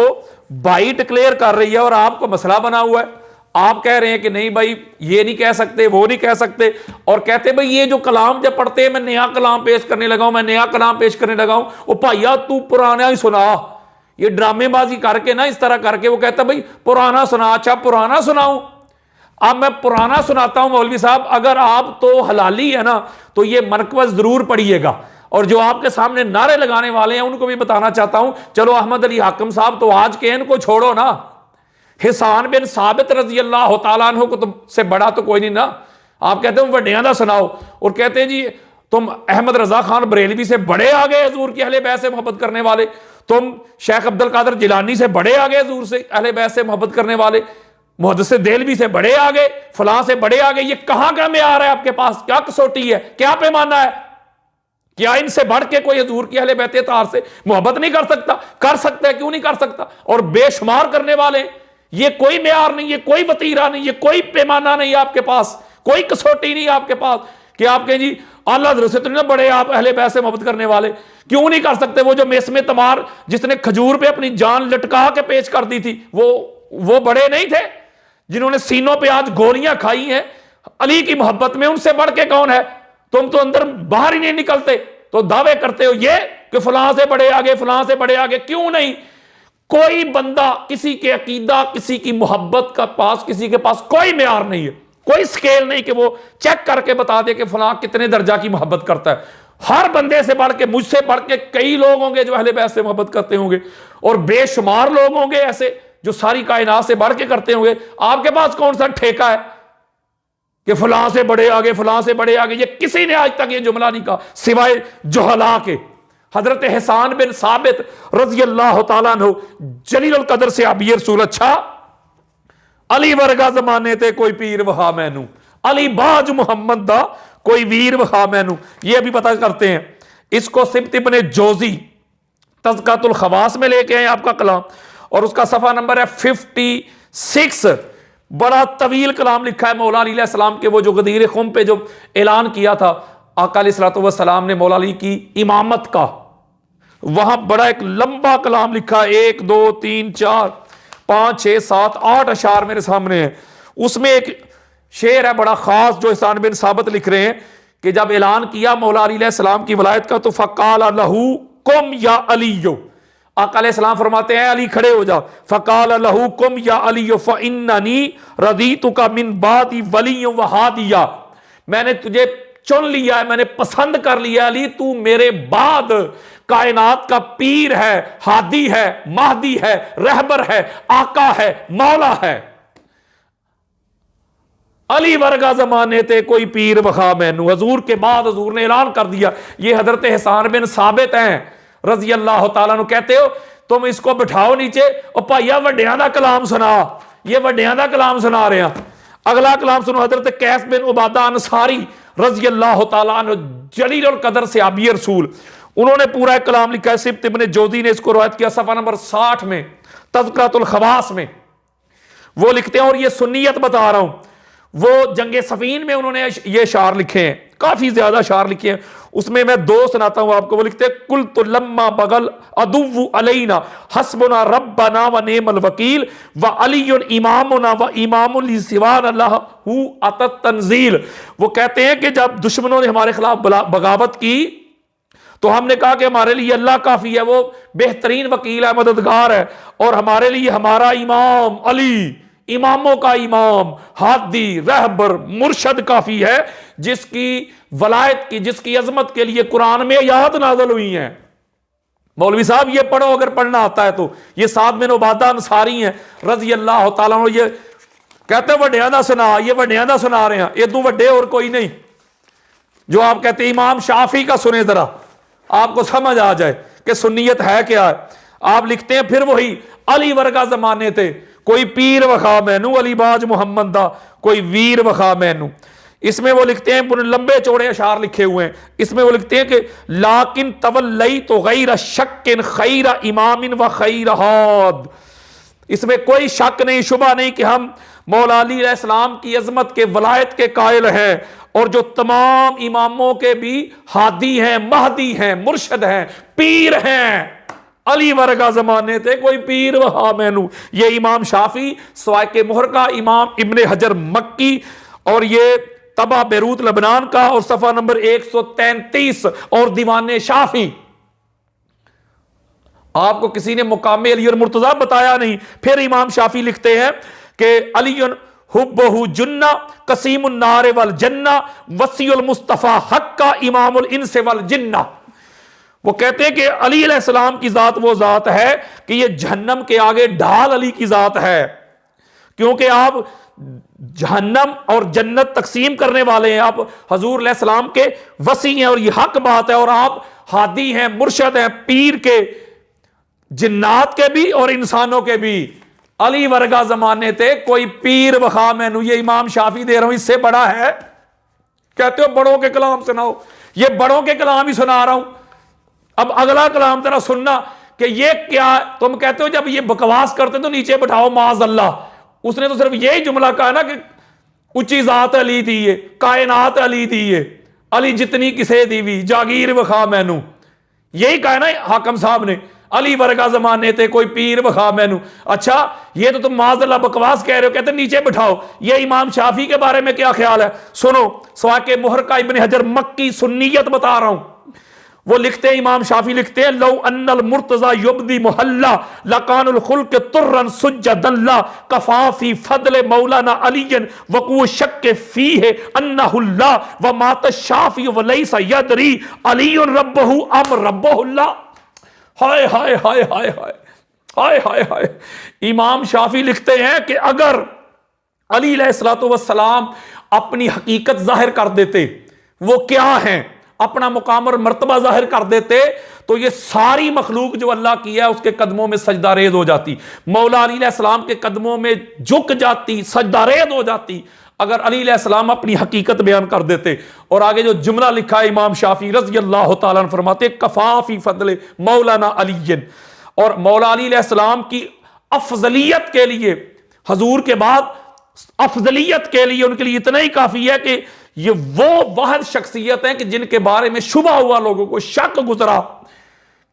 भाई डिक्लेयर कर रही है और आपको मसला बना हुआ है। आप कह रहे हैं कि नहीं भाई ये नहीं कह सकते, वो नहीं कह सकते, और कहते भाई ये जो कलाम जब पढ़ते हैं मैं नया कलाम पेश करने लगा हूं, मैं नया कलाम पेश करने लगा हूं। ओ भाइया तू पुराना ही सुना, ये ड्रामेबाजी करके ना इस तरह करके वो कहता भाई पुराना सुना। अच्छा पुराना सुनाऊं? अब मैं पुराना सुनाता हूं मौलवी साहब, अगर आप तो हलाली है ना तो ये मरकज़ जरूर पढ़िएगा, और जो आपके सामने नारे लगाने वाले हैं उनको भी बताना चाहता हूं। चलो अहमद अली हाकिम साहब तो आज के इनको छोड़ो ना, हिसान बिन साबित रजी अल्लाह तआला अन्हु को तो से बड़ा तो कोई नहीं ना। आप कहते हो वड्डियां दा सुनाओ, और कहते हैं जी तुम अहमद रजा खान बरेलवी से बड़े आ गए हजूर की अहले बैत से मोहब्बत करने वाले, तुम शेख अब्दुल कादिर जिलानी से बड़े आ गए हजूर से अहले बैत से मोहब्बत करने वाले, मुहद्दिस देलवी से बड़े आ गए, फलां से बड़े आ गए। ये कहां का मेयार है आपके पास? क्या कसौटी है, क्या पैमाना है? क्या इनसे बढ़ के कोई हजूर की अहले बैत तार से मोहब्बत नहीं कर सकता? कर सकता है, क्यों नहीं कर सकता? और बेशुमार करने वाले, ये कोई मेयार नहीं, ये कोई वतीरा नहीं, ये कोई पैमाना नहीं आपके पास, कोई कसौटी नहीं आपके पास कि आप कहें जी आला हज़रत से तो नहीं बड़े आप अहले बैत से मोहब्बत करने वाले। क्यों नहीं कर सकते? वो जो मेसमे तमार जिसने खजूर पे अपनी जान लटका के पेश कर दी थी, वो बड़े नहीं थे जिन्होंने सीनों पे आज गोलियां खाई हैं अली की मोहब्बत में? उनसे बढ़ के कौन है? तुम तो अंदर बाहर ही नहीं निकलते, तो दावे करते हो ये कि फलां से बड़े आगे, फलां से बड़े आगे। क्यों नहीं? कोई बंदा किसी के अकीदा, किसी की मोहब्बत का पास, किसी के पास कोई मेयार नहीं है, कोई स्केल नहीं कि वो चेक करके बता दे कि फलां कितने दर्जा की मोहब्बत करता है। हर बंदे से बढ़ के, मुझसे बढ़ के कई लोग होंगे जो अहले बैत से मोहब्बत करते होंगे, और बेशुमार लोग होंगे ऐसे जो सारी कायनात से बढ़ के करते होंगे। आपके पास कौन सा ठेका है कि फलां से बड़े आगे, फलां से बड़े आगे? ये किसी ने आज तक ये जुमला नहीं कहा सिवाय जोहला के। हजरत हिसान बिन साबित रजी अल्लाह तआला अन्हु जलील कदर से आबी रसूल, अच्छा अली वर्गा जमाने ते कोई पीर वहा मैनू, अली बाज मुहम्मद दा कोई वीर वहा मैनू। ये अभी पता करते हैं। इसको सिब्त इब्ने जोजी तज़कियतुल खवास में लेके आए आपका कलाम, और उसका सफा नंबर है 56। बड़ा तवील कलाम लिखा है मौला अली अलैहिस्सलाम के, वो जो गदीर खुम पे जो ऐलान किया था आका अलैहिस्सलातु वस्सलाम ने मौला अली की इमामत का, वहां बड़ा एक लंबा कलाम लिखा है, 1 2 3 4 5 6 7 8 अशार मेरे सामने है। उसमें एक शेर है बड़ा खास जो हिसान बिन साबित लिख रहे हैं कि जब ऐलान किया मौला अली अलैहिस्सलाम की वलायत का, तो फ़क़ाल लहू कुम या अलियो, आका अलैहिस्सलाम फरमाते हैं अली खड़े हो जा। फ़क़ाल लहू कुम या अलियो फ़इन्ननी रदीतुका मिन बादी वलिय्यन व हादिया, मैंने तुझे चुन लिया है, मैंने पसंद कर लिया अली, तू मेरे बाद कायनात का पीर है, हादी है, महदी है, रहबर है, आका है, मौला है। अली वर्गा जमाने ते कोई पीर वखा मैनू, हजूर के बाद हजूर ने ऐलान कर दिया। ये हजरत हिसान बिन साबित हैं रजी अल्लाह तआला अन्हु। कहते हो तुम इसको बिठाओ नीचे, और भाइया वड्डियां दा कलाम सुना, ये वड्डियां दा कलाम सुना रहे हैं। अगला कलाम सुनो, हजरत कैस बिन उबादा अंसारी रजी अल्लाह तआला अन्हु जलील कदर से आबी रसूल, उन्होंने पूरा एक कलाम लिखा है। सिब्त इब्ने जोजी ने इसको रवायत किया सफा नंबर 60 में तज़कियतुल खवास में। वो लिखते हैं, और ये सुन्नियत बता रहा हूं, वो जंगे सफीन में उन्होंने ये शार लिखे हैं, काफी ज्यादा शार लिखे हैं, उसमें मैं दो सुनाता हूं आपको। वो लिखते हैं, कुल तो लम्मा बगल अदुव्वु अलैना हस्बुना रब्बना व नेमल वकील व अलीयुन इमामुना व इमामुल सिवान अल्लाहु अतत तंजील। वो कहते हैं कि जब दुश्मनों ने हमारे खिलाफ बगावत की तो हमने कहा कि हमारे लिए अल्लाह काफी है, वो बेहतरीन वकील है, मददगार है, और हमारे लिए हमारा इमाम अली, इमामों का इमाम, हादी, रहबर, मुर्शद काफी है, जिसकी वलायत की, जिसकी अजमत के लिए कुरान में आयत नाज़िल हुई हैं। मौलवी साहब ये पढ़ो अगर पढ़ना आता है तो। ये साद बिन उबादा अंसारी हैं रजी अल्लाह तआला अन्हु, ये कहते वड्डियां दा सुना, ये वड्डियां दा सुना रहे हैं, इदू वड्डे और कोई नहीं। जो आप कहते हैं इमाम शाफी का सुने जरा, आपको समझ आ जाए कि सुन्नियत है क्या है। आप लिखते हैं, फिर वही अली वर्गा जमाने थे, कोई पीर वखा मैनू अलीबाज मोहम्मद दा, कोई वीर वखा मैनू। इसमें वो लिखते हैं, पूरे लंबे चौड़े अशार लिखे हुए हैं, इसमें वो लिखते हैं कि लाकिन तवल्लई तो गैर शक्किन खैर इमामिन व खैर हाद। इसमें कोई शक नहीं, शुबा नहीं कि हम मौला अली अलैहिस्सलाम की अजमत के, वलायत के कायल हैं, और जो तमाम इमामों के भी हादी हैं, महदी हैं, मुर्शद हैं, पीर हैं। अली वर्गा जमाने थे, कोई पीर वहा मैनू। ये इमाम शाफी सवाए के मोहर का, इमाम इब्ने हजर मक्की, और ये तबा बेरूत लबनान का, और सफा नंबर 133, और दीवाने शाफी। आपको किसी ने मुकामे अली और मुर्तजा बताया नहीं। फिर इमाम शाफी लिखते हैं कि अलीयुन हुब्बहु जुन्ना कसीमुन नारे वल जन्ना वसीउल मुस्तफा हक्का इमामुल इंस वल जिन्ना। वो कहते हैं कि अली अलैहिस्सलाम की जात वो जात है कि ये जहन्नम के आगे ढाल अली की जात है, क्योंकि आप जहन्नम और जन्नत तकसीम करने वाले हैं, आप हजूर अलैहिस्सलाम के वसी हैं, और ये हक बात है, और आप हादी हैं, मुर्शद हैं, पीर के, जिन्नात के भी और इंसानों के भी। अली वर्गा जमाने थे, कोई पीर वखा मैनू। ये इमाम शाफी दे रहा हूं, इससे बड़ा है। कहते हो बड़ों के कलाम सुनाओ, ये बड़ों के कलाम ही सुना रहा हूं। अब अगला कलाम तेरा सुनना कि ये क्या, तुम कहते हो जब ये बकवास करते तो नीचे बैठाओ माज अल्लाह। उसने तो सिर्फ यही जुमला कहा ना कि ऊंची जात अली थी, ये कायनात अली थी, ये अली जितनी किसे दीवी जागीर वखा मैनू, यही कहा ना हाकम साहब ने। अली वर्गा जमाने थे, कोई पीर वखा मैनू। अच्छा, ये तो तुम माज अल्लाह बकवास कह रहे हो, कहते नीचे बिठाओ। ये इमाम शाफी के बारे में क्या ख्याल है, सुनो। सवाके मोहर का इब्ने हजर मक्की सुन्नियत बता रहा हूं। वो लिखते हैं, इमाम शाफी लिखते हैं, लौ अन्नल मुर्तजा युब्दी मुहल्ला लकानुल खुल्क तुर्रन सुज्जदल्ला कफाफी फदल मौलाना अलीयन वकू शक्के फीहे अन्नहुल्ला व मात शाफी व लैसा यदरी अलीयुन रब्बहु अम रब्बहुल्ला। हाय हाय हाय हाय हाय हाय हाय हाय। इमाम शाफी लिखते हैं कि अगर अली अलैहिस्सलातु वस्सलाम अपनी हकीकत जाहिर कर देते, वो क्या हैं, अपना मुकाम और मर्तबा जाहिर कर देते, तो ये सारी मखलूक जो अल्लाह की है उसके कदमों में सजदारेज हो जाती, मौला अली अलैहिस्सलाम के कदमों में झुक जाती, सजदारेज हो जाती, अगर अली अलैहिस्सलाम अपनी हकीकत बयान कर देते। और आगे जो जुमला लिखा है इमाम शाफी रज़ी अल्लाह तआला अन्हु फरमाते, कफाफी फदले मौलाना अलीयन, और मौला अली अलैहिस्सलाम की अफजलियत के लिए, हजूर के बाद अफजलियत के लिए उनके लिए इतना ही काफी है कि ये वो वाहिद शख्सियत है कि जिनके बारे में शुबा हुआ, लोगों को शक गुजरा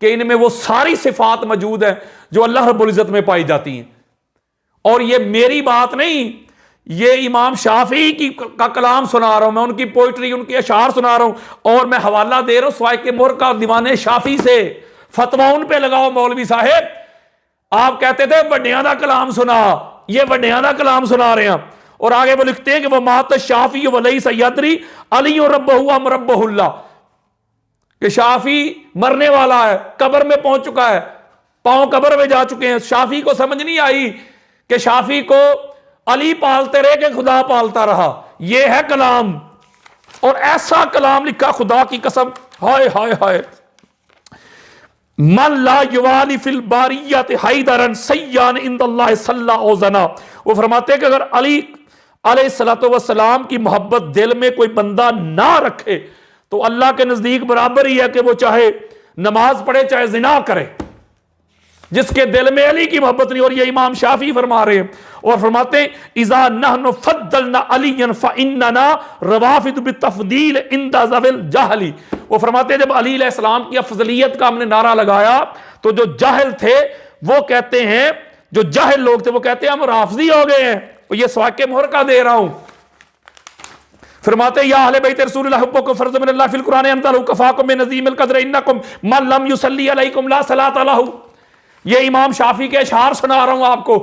कि इनमें वो सारी सिफात मौजूद है जो अल्लाह रब्बुल इज्जत में पाई जाती हैं। और ये मेरी बात नहीं, ये इमाम शाफी का कलाम सुना रहा हूं मैं, उनकी पोइट्री, उनके अशार सुना रहा हूं, और मैं हवाला दे रहा हूं सवाए के मोहर का दीवाने शाफी से। फतवा उन पे लगाओ मौलवी साहेब। आप कहते थे वड्डियां दा कलाम सुना, ये वड्डियां दा कलाम सुना रहे हैं। और आगे वो लिखते हैं कि वह मात शाफी वलई सैयदरी अली रब्बहु अम रब्बहुल्लाह, कि शाफी मरने वाला है, कब्र में पहुंच चुका है, पांव कब्र में जा चुके हैं। शाफी को समझ नहीं आई कि शाफी को अली पालते रहे कि खुदा पालता रहा। यह है कलाम, और ऐसा कलाम लिखा खुदा की कसम, हाय हाय हाय। मन ला युवाली फिल बारियत हैदरन सय्यान इंदल्लाह सल्लल्लाहु जना। वो फरमाते हैं कि अगर अली अलैहिस्सलातु वस्सलाम की मोहब्बत दिल में कोई बंदा ना रखे तो अल्लाह के नजदीक बराबर ही है कि वो चाहे नमाज पढ़े चाहे जिना करे। जिसके दिल में अली की मोहब्बत नहीं। और ये इमाम शाफी फरमा रहे हैं और फरमाते हैं इज़ा नहनु फद्दलना अलियन फइन्नना रवाफिद बितफदील इंदा ज़विल जहली। वो फरमाते हैं जब अली अलैहिस्सलाम की अफजलियत का हमने नारा लगाया तो जो जाहिल थे वो कहते हैं, जो जाहिल लोग थे वो कहते हैं हम राफजी हो गए हैं। और ये सवाके मोहर का दे रहा हूं। फरमाते या अहले बैत रसूलुल्लाह हुब्बुकुम फर्ज़ मिनल्लाह फिल कुरान अनज़लहु कफ़ाकुम बिन नज़ीमिल क़द्र इन्नकुम मन लम युसल्ली अलैकुम ला सलात लहू। ये इमाम शाफी के अशआर सुना रहा हूं आपको।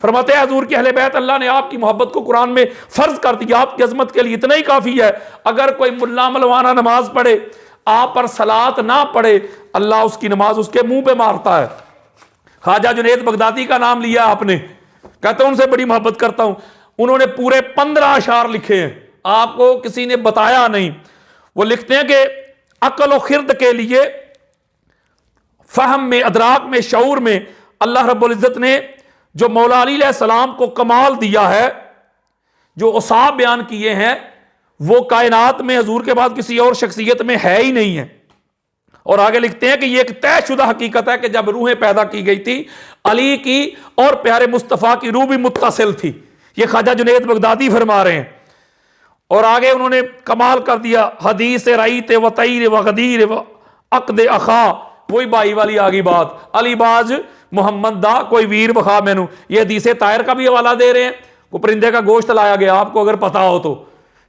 फरमाते हैं हुजूर की अहले बैत अल्लाह ने आपकी मोहब्बत को कुरान में फर्ज कर दिया, आपकी अजमत के लिए इतना ही काफी है। अगर कोई मुल्ला मलवाना नमाज पढ़े आप पर सलात ना पढ़े अल्लाह उसकी नमाज उसके मुंह पे मारता है। ख्वाजा जुनैद बगदादी का नाम लिया आपने, कहते हैं उनसे बड़ी मोहब्बत करता हूं। उन्होंने पूरे 15 अशआर लिखे हैं, आपको किसी ने बताया नहीं। वो लिखते हैं कि अक्ल और खिर्द के लिए फहम में, अदराक में, शऊर में अल्लाह रब्बुल इज्जत ने जो मौला अली अलैहिस्सलाम को कमाल दिया है, जो औसाफ बयान किए हैं, वो कायनात में हुजूर के बाद किसी और शख्सियत में है ही नहीं है। और आगे लिखते हैं कि ये एक तयशुदा हकीकत है कि जब रूहें पैदा की गई थी अली की और प्यारे मुस्तफ़ा की रूह भी मुत्तसिल थी। ये ख्वाजा जुनैद बगदादी फरमा रहे हैं। और आगे उन्होंने कमाल कर दिया हदीस रईत व तईर व गदीर व अक़द अखा, वही भाई वाली आगी बात। अलीबाज मोहम्मद दा कोई वीर बखा मैनू। ये हदीस तायर का भी हवाला दे रहे हैं, वो परिंदे का गोश्त लाया गया आपको अगर पता हो तो,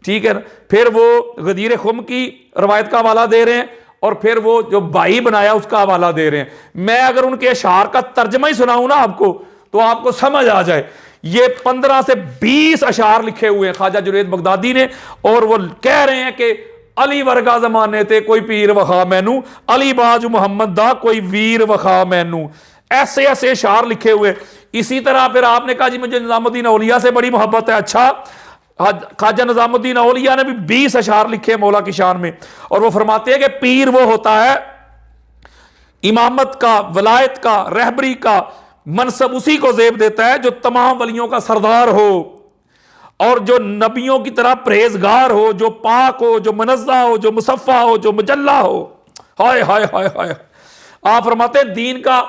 ठीक है। फिर वो गदीर खुम की रवायत का हवाला दे रहे हैं और फिर वो जो भाई बनाया उसका हवाला दे रहे हैं। मैं अगर उनके अशार का तर्जमा ही सुनाऊं ना आपको तो आपको समझ आ जाए। ये 15 से 20 अशार लिखे हुए हैं ख्वाजा जुनैद बगदादी ने और वो कह रहे हैं कि अली वर्गा जमाने थे कोई पीर वखा मैनू, अली बाज मोहम्मद दा कोई वीर वखा मैनू। ऐसे ऐसे अशार लिखे हुए। इसी तरह फिर आपने कहा जी मुझे निजामुद्दीन औलिया से बड़ी मोहब्बत है। अच्छा, ख्वाजा निजामुद्दीन औलिया ने भी 20 अशार लिखे मौला की शान में और वो फरमाते हैं कि पीर वो होता है इमामत का, वलायत का, रहबरी का मनसब उसी को जेब देता है जो तमाम वलियों का सरदार हो और जो नबियों की तरह परहेजगार हो, जो पाक हो, जो मुनज़्ज़ा हो, जो मुसफ़ा हो, जो मुजल्ला हो। हाय हाय हाय हाय। आप फरमाते हैं दीन का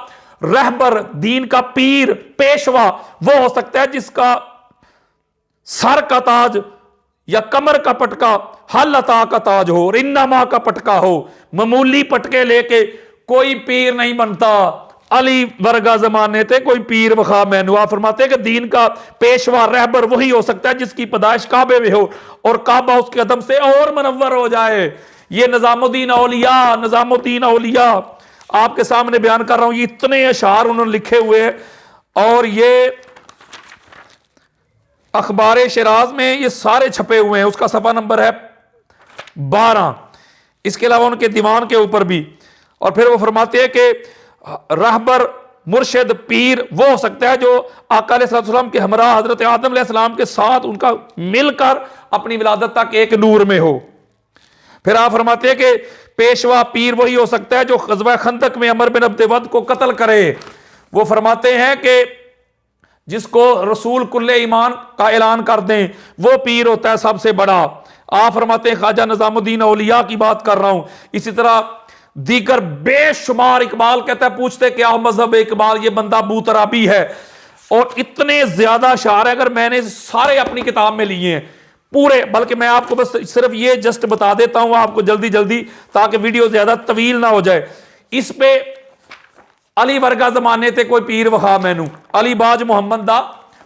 रहबर, दीन का पीर, पेशवा वो हो सकता है जिसका सर का ताज या कमर का पटका हल अता का ताज हो, रिन्नमा का पटका हो। मामूली पटके लेके कोई पीर नहीं बनता। अली वर्गा जमाने थे कोई पीर वखा मैनू। आप फरमाते हैं कि दीन का पेशवा रहबर वही हो सकता है जिसकी पैदाइश काबे में हो और काबा उसके कदम से और मुनव्वर हो जाए। ये निजामुद्दीन औलिया, निजामुद्दीन औलिया आपके सामने बयान कर रहा हूं। ये इतने अशार उन्होंने लिखे हुए हैं और ये अखबार शिराज में ये सारे छपे हुए हैं। उसका सफा नंबर है 12। इसके अलावा उनके दीवान के ऊपर भी। और फिर वो फरमाते हैं कि रहबर, मुर्शिद, पीर वो हो सकता है जो आका अलैहिस्सलाम के हमरा हजरत आदम अलैहिस्सलाम के साथ उनका मिलकर अपनी विलादत तक एक नूर में हो। फिर आप फरमाते हैं कि पेशवा पीर वही हो सकता है जो ग़ज़वा खंदक में अमर बिन अब्द वद को कत्ल करे। वो फरमाते हैं कि जिसको रसूल कुल्ले ईमान का ऐलान कर दें वो पीर होता है सबसे बड़ा। आप फरमाते हैं ख्वाजा निजामुद्दीन औलिया की बात कर रहा हूं। इसी तरह दीगर बेशुमार। इकबाल कहता है पूछते क्या हो मजहब इकबाल, ये बंदा बूतराबी है। और इतने ज्यादा शार है, अगर मैंने सारे अपनी किताब में लिए हैं पूरे, बल्कि मैं आपको बस सिर्फ ये जस्ट बता देता हूं आपको जल्दी जल्दी ताकि वीडियो ज्यादा तवील ना हो जाए। इस पे अली वर्गा जमाने थे कोई पीर वखा मैनू, अली बाज मोहम्मद दा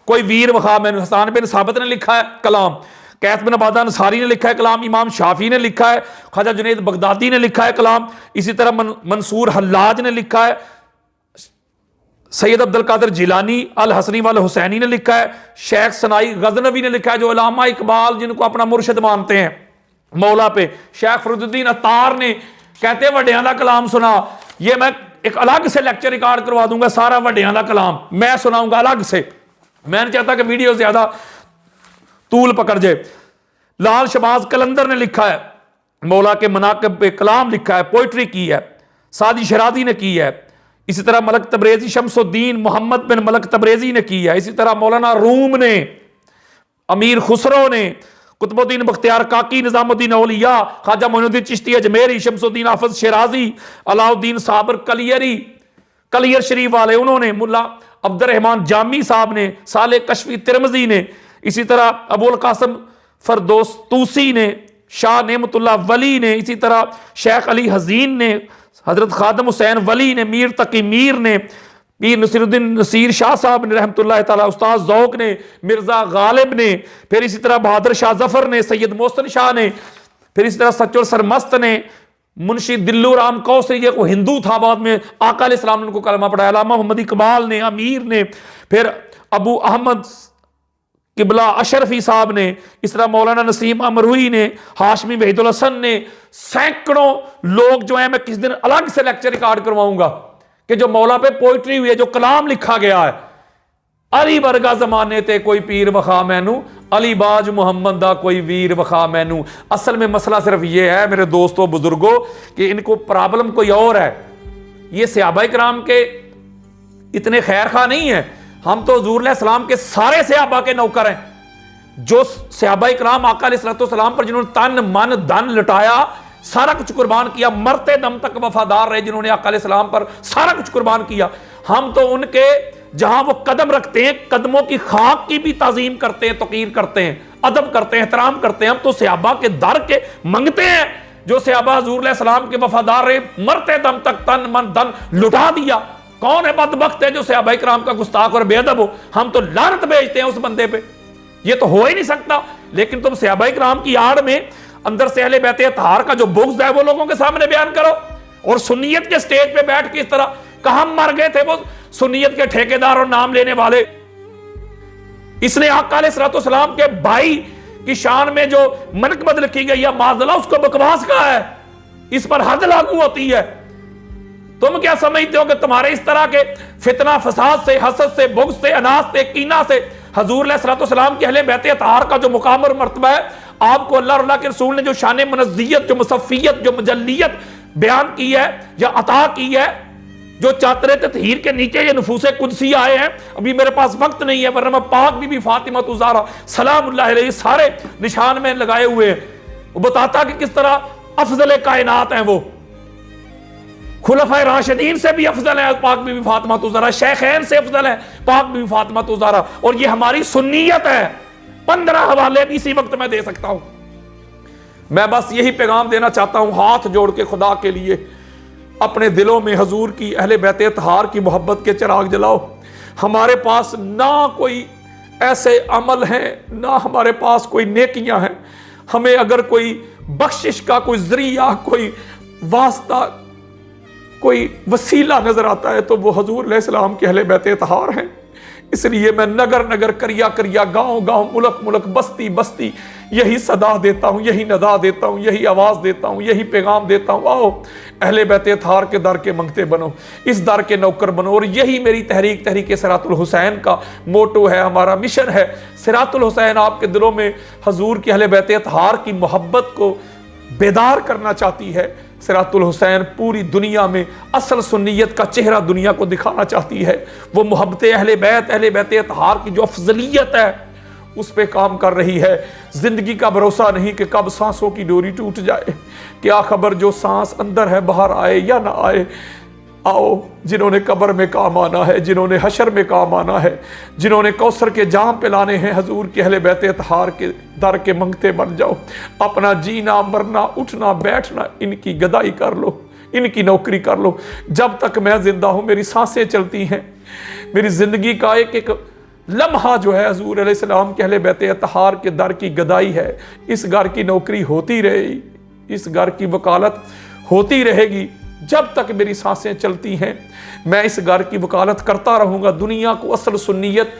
कोई वीर वखा मैनू। हसन बिन साबित ने लिखा है कलाम, कैस बिन अबादा अंसारी ने लिखा है कलाम, इमाम शाफी ने लिखा है, ख्वाजा जुनैद बगदादी ने लिखा है कलाम, इसी तरह मंसूर हल्लाज ने लिखा है, सैयद अब्दुल कादिर जिलानी अल हसनी वाल हुसैनी ने लिखा है, शेख सनाई गजनवी ने लिखा है जो अल्लामा इकबाल जिनको अपना मुर्शिद मानते हैं मौला पे, शेख फरीदुद्दीन अत्तार ने कहते वड्डियां दा कलाम सुना। ये मैं एक अलग से लेक्चर रिकॉर्ड करवा दूंगा, सारा वड्डियां दा कलाम मैं सुनाऊंगा अलग से। मैं नहीं चाहता कि वीडियो ज्यादा तूल पकड़ जाए। लाल शबाज कलंदर ने लिखा है मौला के मनाकिब पे कलाम लिखा है, पोइट्री की है, सादी शरादी ने की है। इसी तरह मलक तबरेजी शमसुद्दीन मोहम्मद बिन मलक तबरेजी ने की है। इसी तरह मौलाना रूम ने, अमीर खुसरो ने, कुतुबुद्दीन बख्तियार काकी, निजामुद्दीन औलिया, ख्वाजा मोइनुद्दीन चिश्ती अजमेरी, शमसुद्दीन हाफिज शिराजी, अलाउद्दीन साबर कलियरी, कलियर शरीफ वाले उन्होंने, मुल्ला अब्दुर्रहमान जामी साहब ने, साले कशफी तिरमजी ने, इसी तरह अबुल कासिम फरदोस तूसी ने, शाह नेमतुल्लाह वली ने, इसी तरह शेख अली हजीन ने, हजरत खादम हुसैन वली ने, मीर तकी मीर ने, पीर नसीरुद्दीन नसीर शाह साहब ने रहमतुल्लाह ताला, उस्ताद ज़ौक ने, मिर्ज़ा गालिब ने, फिर इसी तरह बहादुर शाह जफर ने, सैयद मोहसिन शाह ने, फिर इसी तरह सच्चुर सरमस्त ने, मुंशी दिल्लू राम कौसरी, ये को हिंदू था, बाद में आका अलैहिस्सलाम ने उनको कलमा पढ़ाया, अल्लामा मोहम्मद इकबाल ने, अमीर ने, फिर अबू अहमद किबला अशरफी साहब ने, इस तरह मौलाना नसीम अमरुई ने, हाशमी वहीदुल हसन ने, सैकड़ों लोग जो है, मैं किस दिन अलग से लेक्चर रिकॉर्ड करवाऊंगा कि जो मौला पे पोइट्री हुई है, जो कलाम लिखा गया है, अली वर्गा जमाने ते कोई पीर वखा मैनू, अली बाज मोहम्मद दा कोई वीर वखा मैनू। असल में मसला सिर्फ ये है मेरे दोस्तों बुजुर्गों कि इनको प्रॉब्लम कोई और है। ये सहाबा किराम के इतने खैर खा नहीं है, हम तो हुजूर अलैहिस्सलाम के सारे सहाबा के नौकर हैं। जो सहाबा किराम आका अलैहिस्सलाम पर जिन्होंने तन मन धन लुटाया, सारा कुछ कुर्बान किया, मरते दम तक वफादार रहे, जिन्होंने आका अलैहिस्सलाम पर सारा कुछ कुर्बान किया, हम तो उनके जहां वो कदम रखते हैं, कदमों की खाक की भी ताजीम करते हैं, तकीर करते हैं, अदब करते हैं, एहतराम करते हैं। हम तो सहाबा के दर के मंगते हैं, जो सहाबा हुजूर अलैहिस्सलाम के वफादार रहे, मरते दम तक तन मन धन लुटा दिया। कौन है बदबख्त है जो सहाबा किराम का गुस्ताख और बेअदब हो? हम तो लानत भेजते हैं उस बंदे पे, ये तो हो ही नहीं सकता। लेकिन तुम सहाबा किराम की आड़ में अंदर से अहले बैत अतहार का जो बुग़्ज़ है वो लोगों के सामने बयान करो, और सुन्नियत के स्टेज पे बैठ के इस तरह, कहां मर गए थे वो सुन्नियत के ठेकेदार और नाम लेने वाले। इसने आका अलैहिस्सलाम के भाई की शान में जो मनक़बत लिखी गई है, माज़अल्लाह उसको बकवास कहा है, इस पर हद लागू होती है। तुम क्या समझते हो कि तुम्हारे इस तरह के फितना फसाद से, हसद से, बुग़्ज़ से, अनास से, कीना से हुजूर अलैहिस्सलाम के अहले बैत अतहार का जो मुकाम और मर्तबा है, आपको अल्लाह और अल्लाह के रसूल ने जो शान मुनज़्ज़ियत, जो मुसफ़ियत, जो मुजल्लियत बयान की है या अता की है, जो चातरे ततहीर के नीचे ये नफूसे कुदसी आए हैं। अभी मेरे पास वक्त नहीं है, वरना मैं पाक बीबी फातिमा ज़हरा सलामुल्लाह अलैहा सारे निशान में लगाए हुए हैं। वो बताता कि किस तरह अफजल कायनात हैं, वो खुलफाए राशिदीन से भी अफजल है पाक बीबी फातिमा ज़हरा, शेखैन से अफजल है पाक बीबी फातिमा ज़हरा, और ये हमारी सुन्नियत है। 15 हवाले भी इसी वक्त में दे सकता हूं। मैं बस यही पैगाम देना चाहता हूं, हाथ जोड़ के खुदा के लिए अपने दिलों में हजूर की, अहले बैत अतहार की मोहब्बत के चिराग जलाओ। हमारे पास ना कोई ऐसे अमल हैं, ना हमारे पास कोई नेकियां हैं। हमें अगर कोई बख्शिश का कोई जरिया, कोई वास्ता, कोई वसीला नजर आता है तो वो हजूर अलैहिस्सलाम के अहले बैत अतहार हैं। इसलिए मैं नगर नगर, करिया करिया, गांव गांव, मुल्क मुल्क, बस्ती बस्ती यही सदा देता हूं, यही नदा देता हूं, यही आवाज देता हूं, यही पैगाम देता हूं, आओ अहले बैत अतहार के दर के मंगते बनो, इस दर के नौकर बनो। और यही मेरी तहरीक सिरातुल हुसैन का मोटो है, हमारा मिशन है। सिरातुल हुसैन आपके दिलों में हजूर के अहले बैत अतहार की मोहब्बत को बेदार करना चाहती है। सिरातुल हुसैन पूरी दुनिया में असल सुन्नियत का चेहरा दुनिया को दिखाना चाहती है। वो मोहब्बत अहले बैत अतहार की जो अफजलियत है उस पे काम कर रही है। जिंदगी का भरोसा नहीं कि कब सांसों की डोरी टूट जाए, क्या खबर जो सांस अंदर है बाहर आए या ना आए। आओ जिन्होंने कब्र में काम आना है, जिन्होंने हशर में काम आना है, जिन्होंने कौसर के जाम पिलाने हैं, हजूर के अहले बैत अतहार के दर के मंगते बन जाओ। अपना जीना मरना उठना बैठना इनकी गदाई कर लो, इनकी नौकरी कर लो। जब तक मैं जिंदा हूँ, मेरी सांसें चलती हैं, मेरी जिंदगी का एक एक लम्हा जो है हजूर अलैहिस्सलाम के अहले बैत अतहार के दर की गदाई है। इस घर की नौकरी होती रहेगी, इस घर की वकालत होती रहेगी जब तक मेरी सांसें चलती हैं। मैं इस घर की वकालत करता रहूंगा, दुनिया को असल सुन्नियत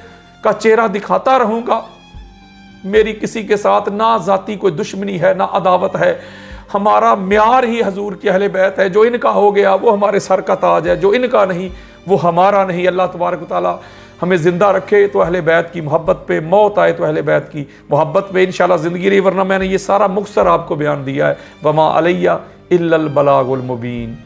का चेहरा दिखाता रहूंगा। मेरी किसी के साथ ना जाती कोई दुश्मनी है, ना अदावत है। हमारा म्यार ही हजूर की अहले बैत है। जो इनका हो गया वो हमारे सर का ताज है, जो इनका नहीं वो हमारा नहीं। अल्लाह तबारक व तआला हमें जिंदा रखे तो अहले बैत की मोहब्बत पे, मौत आए तो अहले बैत की मोहब्बत पे इंशाल्लाह ज़िंदगी रही। वरना मैंने ये सारा मुख्तसर आपको बयान दिया है। वमा अलैया इल्लल बलागुल मुबीन।